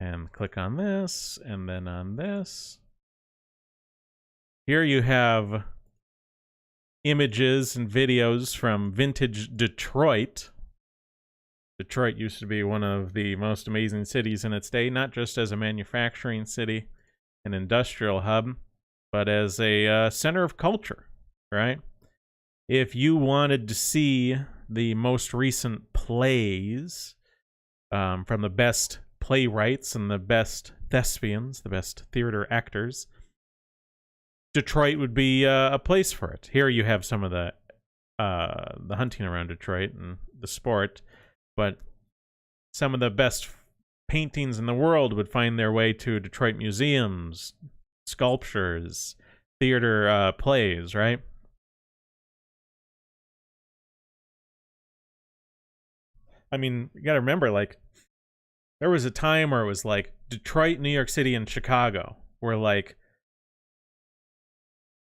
And click on this, and then on this. Here you have images and videos from vintage Detroit. Detroit used to be one of the most amazing cities in its day, not just as a manufacturing city, an industrial hub, but as a center of culture, right? If you wanted to see the most recent plays from the best playwrights and the best thespians, the best theater actors, Detroit would be a place for it. Here you have some of the hunting around Detroit and the sport, but some of the best paintings in the world would find their way to Detroit museums, sculptures, theater plays, right? I mean, you gotta remember, like, there was a time where it was like Detroit, New York City, and Chicago were like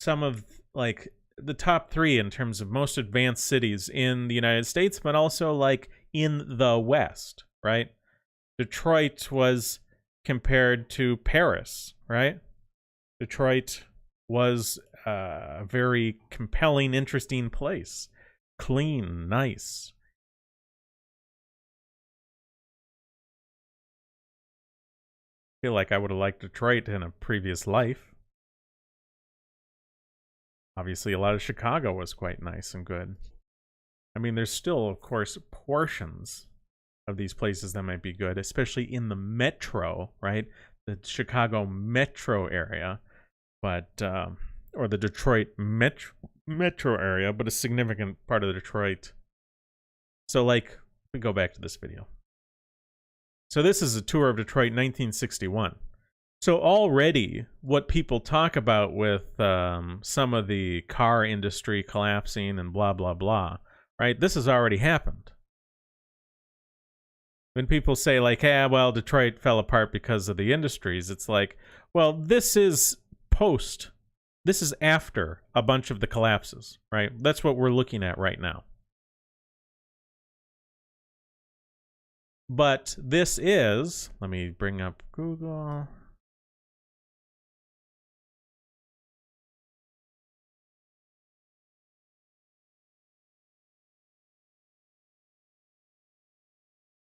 some of like the top three in terms of most advanced cities in the United States, but also like in the West, right? Detroit was compared to Paris, right? Detroit was a very compelling, interesting place. Clean, nice. I feel like I would have liked Detroit in a previous life. Obviously, a lot of Chicago was quite nice and good. I mean, there's still, of course, portions of these places that might be good, especially in the metro, right? The Chicago metro area, but or the Detroit metro area, but a significant part of Detroit. So, like, we go back to this video. So this is a tour of Detroit 1961. So already, what people talk about with some of the car industry collapsing and blah, blah, blah, right? This has already happened. When people say, like, hey, well, Detroit fell apart because of the industries, it's like, well, this is post. This is after a bunch of the collapses, right? That's what we're looking at right now. But this is, let me bring up Google.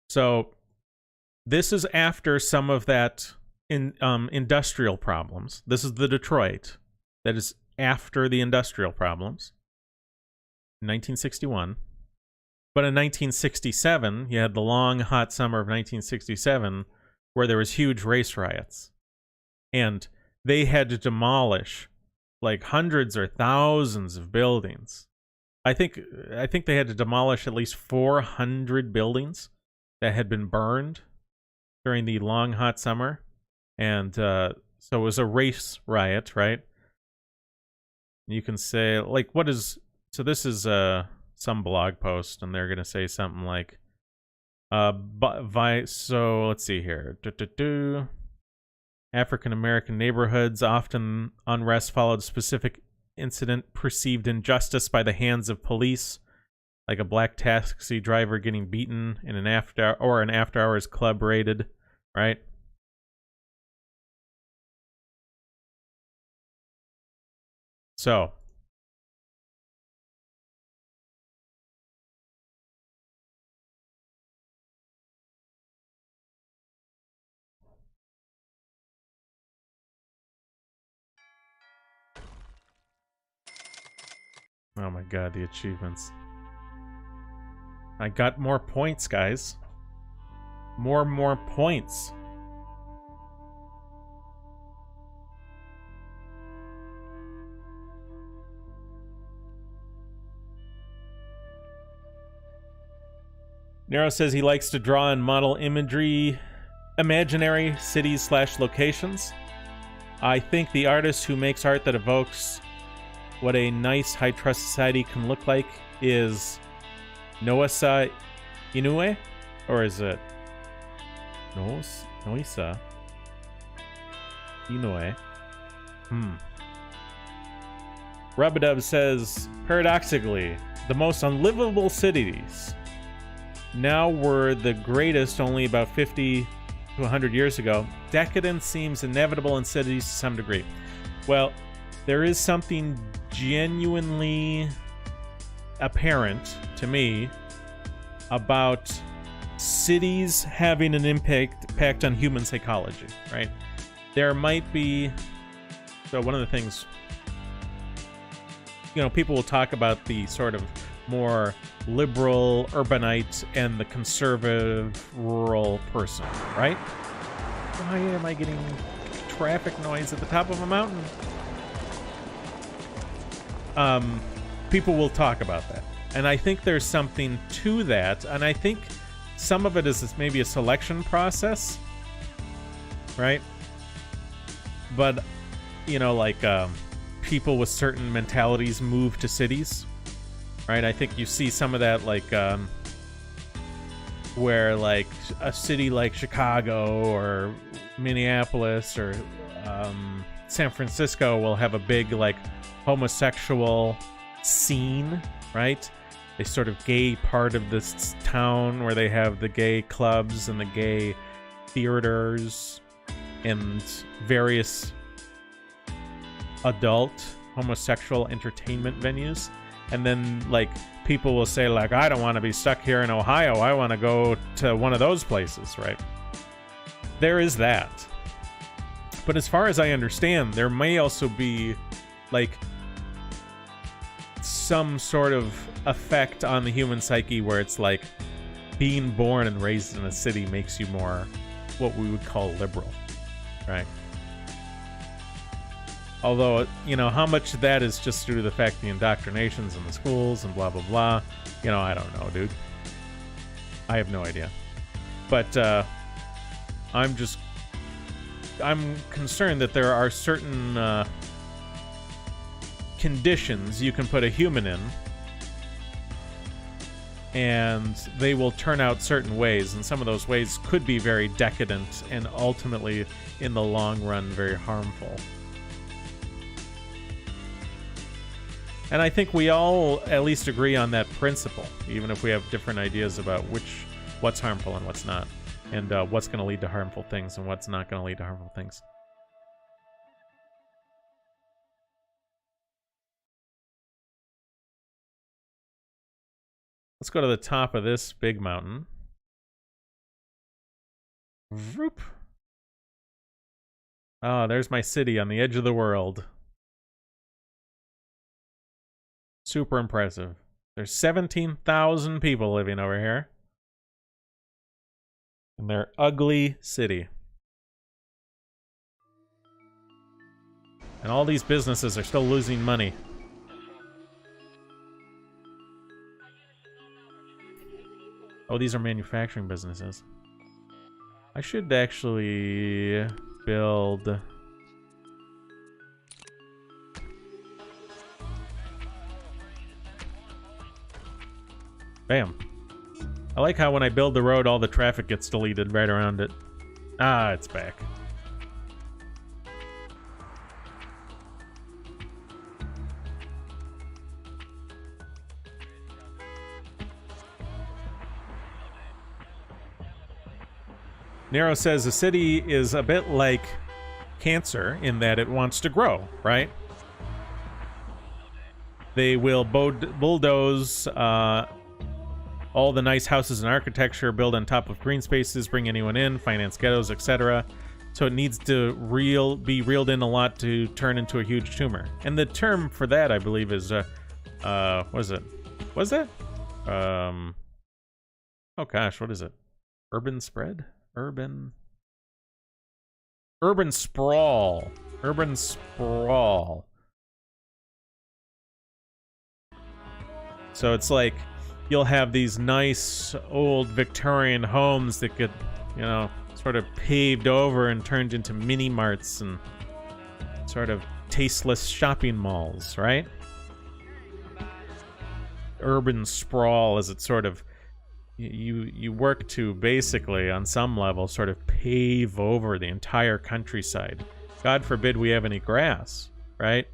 So this is after some of that industrial problems. This is the Detroit that is after the industrial problems. 1961. But in 1967, you had the long, hot summer of 1967, where there was huge race riots. And they had to demolish like hundreds or thousands of buildings. I think they had to demolish at least 400 buildings that had been burned during the long, hot summer. And so it was a race riot, right? You can say, like, what is... So this is some blog post, and they're going to say something like, so let's see here. African-American neighborhoods, often unrest followed specific incident, perceived injustice by the hands of police, like a black taxi driver getting beaten in an after-hours club raided, right? So, oh my god, the achievements. I got more points, guys. More points. Nero says he likes to draw and model imaginary cities / locations. I think the artist who makes art that evokes what a nice, high-trust society can look like is Noisa Inoue? Or is it Noisa Inoue? Rubadub says, paradoxically, the most unlivable cities now were the greatest only about 50 to 100 years ago. Decadence seems inevitable in cities to some degree. Well, there is something genuinely apparent to me about cities having an impact on human psychology, right? There might be... So one of the things... You know, people will talk about the sort of more liberal urbanite and the conservative rural person, right? Why am I getting traffic noise at the top of a mountain? People will talk about that. And I think there's something to that. And I think some of it is maybe a selection process, right? But, you know, like people with certain mentalities move to cities. Right, I think you see some of that, like, where, like, a city like Chicago or Minneapolis or San Francisco will have a big, like, homosexual scene, right? A sort of gay part of this town where they have the gay clubs and the gay theaters and various adult homosexual entertainment venues. And then, like, people will say, like, I don't want to be stuck here in Ohio. I want to go to one of those places, right? There is that. But as far as I understand, there may also be, like, some sort of effect on the human psyche where it's like being born and raised in a city makes you more what we would call liberal, right? Although, you know, how much of that is just due to the fact the indoctrinations in the schools and blah, blah, blah. You know, I don't know, dude. I have no idea. But I'm concerned that there are certain conditions you can put a human in, and they will turn out certain ways, and some of those ways could be very decadent and ultimately, in the long run, very harmful. And I think we all at least agree on that principle, even if we have different ideas about what's harmful and what's not, and what's going to lead to harmful things and what's not going to lead to harmful things. Let's go to the top of this big mountain. Vroop. Oh, there's my city on the edge of the world. Super impressive. There's 17,000 people living over here. In their ugly city. And all these businesses are still losing money. Oh, these are manufacturing businesses. I should actually build... Bam. I like how when I build the road, all the traffic gets deleted right around it. Ah, it's back. Nero says the city is a bit like cancer in that it wants to grow, right? They will bulldoze all the nice houses and architecture, build on top of green spaces, bring anyone in, finance ghettos, etc. So it needs to be reeled in a lot to turn into a huge tumor. And the term for that, I believe, is what is it? Was that? Oh gosh, what is it? Urban spread? Urban sprawl. Urban sprawl. So it's like you'll have these nice old Victorian homes that get, you know, sort of paved over and turned into mini marts and sort of tasteless shopping malls, right? Urban sprawl is it sort of you work to basically on some level sort of pave over the entire countryside. God forbid we have any grass, right?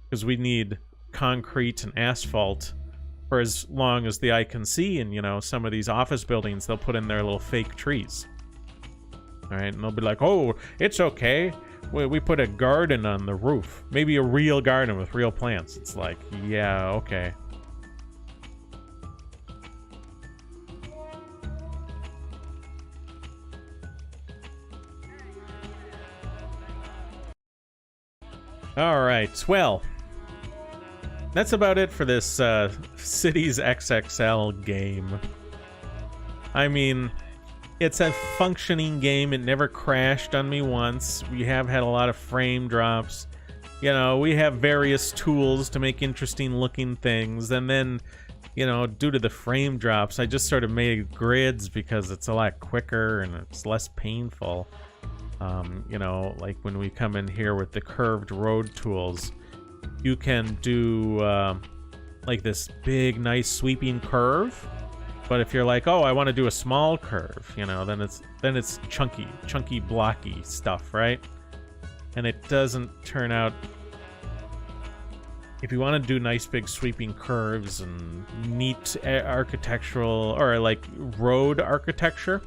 Because we need concrete and asphalt for as long as the eye can see. And, you know, some of these office buildings, they'll put in their little fake trees. All right, and they'll be like, oh, it's okay. We put a garden on the roof. Maybe a real garden with real plants. It's like, yeah, okay. All right, well, that's about it for this Cities XXL game. I mean, it's a functioning game. It never crashed on me once. We have had a lot of frame drops. You know, we have various tools to make interesting looking things. And then, you know, due to the frame drops, I just sort of made grids because it's a lot quicker and it's less painful. You know, like when we come in here with the curved road tools, you can do like this big, nice sweeping curve. But if you're like, oh, I want to do a small curve, you know, then it's chunky, blocky stuff, right? And it doesn't turn out. If you want to do nice big sweeping curves and neat architectural or like road architecture,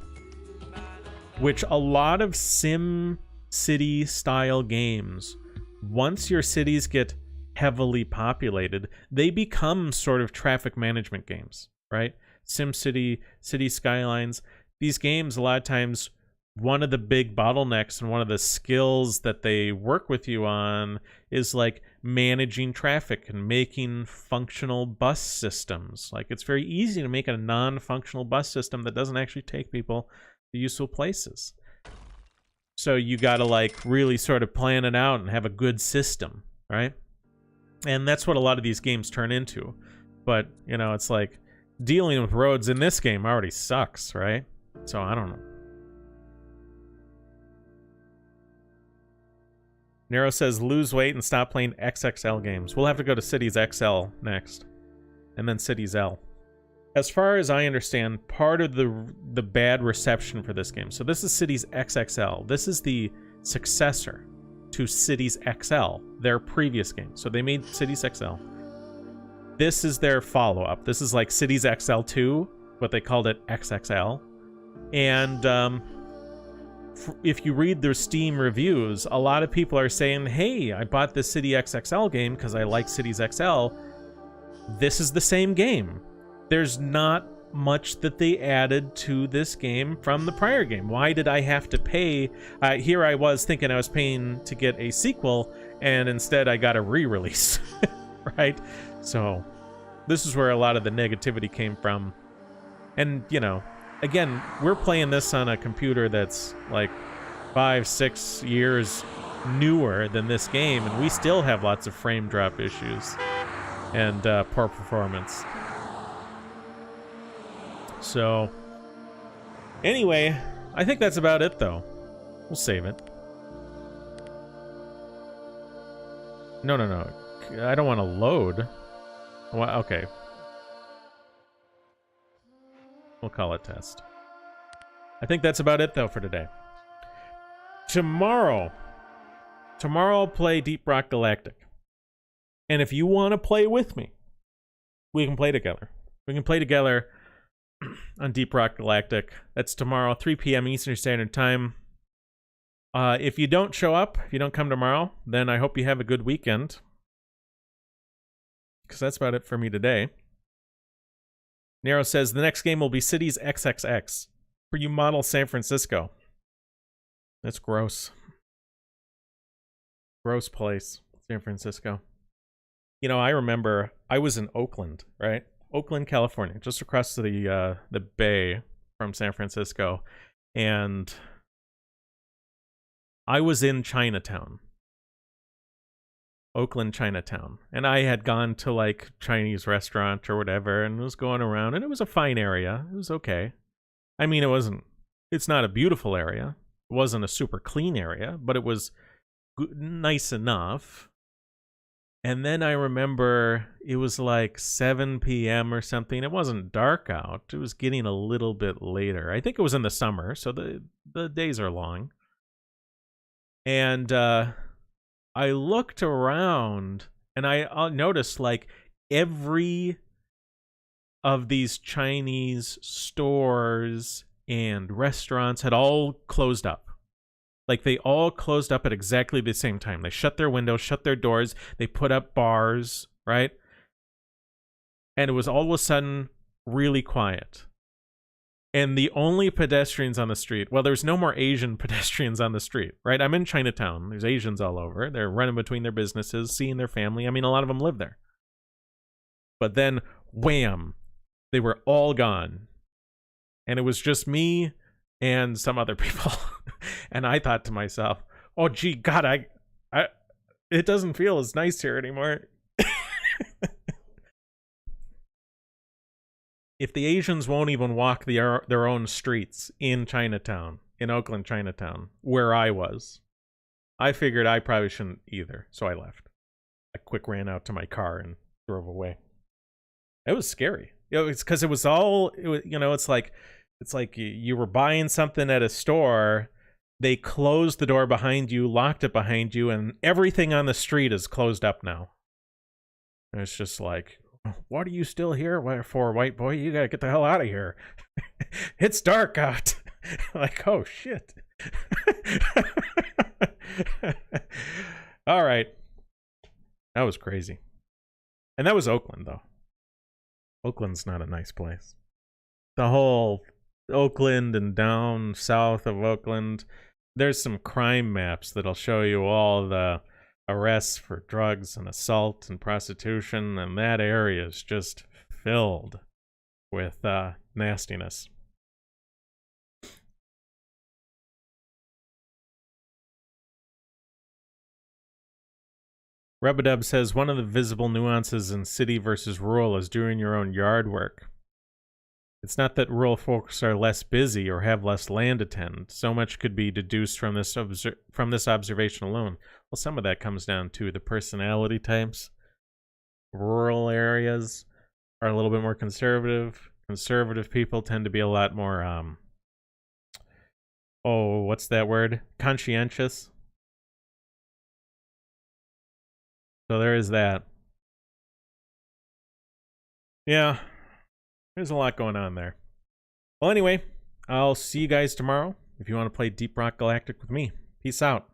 which a lot of SimCity style games, once your cities get heavily populated, they become sort of traffic management games, right? SimCity, City Skylines, these games, a lot of times, one of the big bottlenecks and one of the skills that they work with you on is like managing traffic and making functional bus systems. Like, it's very easy to make a non-functional bus system that doesn't actually take people to useful places. So you got to like really sort of plan it out and have a good system, right? And that's what a lot of these games turn into. But, you know, it's like dealing with roads in this game already sucks, right? So I don't know. Nero says lose weight and stop playing XXL games. We'll have to go to Cities XL next. And then Cities L. As far as I understand, part of the bad reception for this game. So this is Cities XXL. This is the successor to Cities XL, their previous game. So they made Cities XL. This is their follow-up. This is like Cities XL2, but they called it XXL. And if you read their Steam reviews, a lot of people are saying, hey, I bought this City XXL game because I like Cities XL. This is the same game. There's not much that they added to this game from the prior game. Why did I have to pay? Here I was thinking I was paying to get a sequel, and instead I got a re-release, right? So this is where a lot of the negativity came from. And, you know, again, we're playing this on a computer that's like 5-6 years newer than this game, and we still have lots of frame drop issues and poor performance. So, anyway, I think that's about it, though. We'll save it. No. I don't want to load. Well, okay. We'll call it test. I think that's about it, though, for today. Tomorrow I'll play Deep Rock Galactic. And if you want to play with me, we can play together. We can play together on Deep Rock Galactic. That's tomorrow, 3 p.m. Eastern Standard Time. If you don't show up, if you don't come tomorrow, then I hope you have a good weekend. Because that's about it for me today. Nero says, the next game will be Cities XXL, where you model San Francisco. That's gross. Gross place, San Francisco. You know, I remember I was in Oakland, right? Oakland, California, just across the bay from San Francisco, and I was in Chinatown, Oakland, Chinatown, and I had gone to like Chinese restaurant or whatever, and was going around, and it was a fine area. It was okay. I mean, it's not a beautiful area. It wasn't a super clean area, but it was nice enough. And then I remember it was like 7 p.m. or something. It wasn't dark out. It was getting a little bit later. I think it was in the summer, so the days are long. And I looked around, and I noticed like every of these Chinese stores and restaurants had all closed up. Like, they all closed up at exactly the same time. They shut their windows, shut their doors, they put up bars, right? And it was all of a sudden really quiet. And the only pedestrians on the street, well, there's no more Asian pedestrians on the street, right? I'm in Chinatown. There's Asians all over. They're running between their businesses, seeing their family. I mean, a lot of them live there. But then, wham, they were all gone. And it was just me and some other people. And I thought to myself, oh, gee, God, I it doesn't feel as nice here anymore. If the Asians won't even walk their own streets in Chinatown, in Oakland, Chinatown, where I was, I figured I probably shouldn't either. So I left. I quick ran out to my car and drove away. It was scary. It's because it was all, it's like you were buying something at a store, they closed the door behind you, locked it behind you, and everything on the street is closed up now. And it's just like, what are you still here for, white boy? You gotta get the hell out of here. It's dark out. Like, oh shit. All right. That was crazy. And that was Oakland, though. Oakland's not a nice place. The whole Oakland and down south of Oakland, there's some crime maps that'll show you all the arrests for drugs and assault and prostitution, and that area is just filled with nastiness. Rubadub says, one of the visible nuances in city versus rural is doing your own yard work. It's not that rural folks are less busy or have less land to tend. So much could be deduced from this observation alone. Well, some of that comes down to the personality types. Rural areas are a little bit more conservative. Conservative people tend to be a lot more, what's that word? Conscientious. So there is that. Yeah. There's a lot going on there. Well, anyway, I'll see you guys tomorrow if you want to play Deep Rock Galactic with me. Peace out.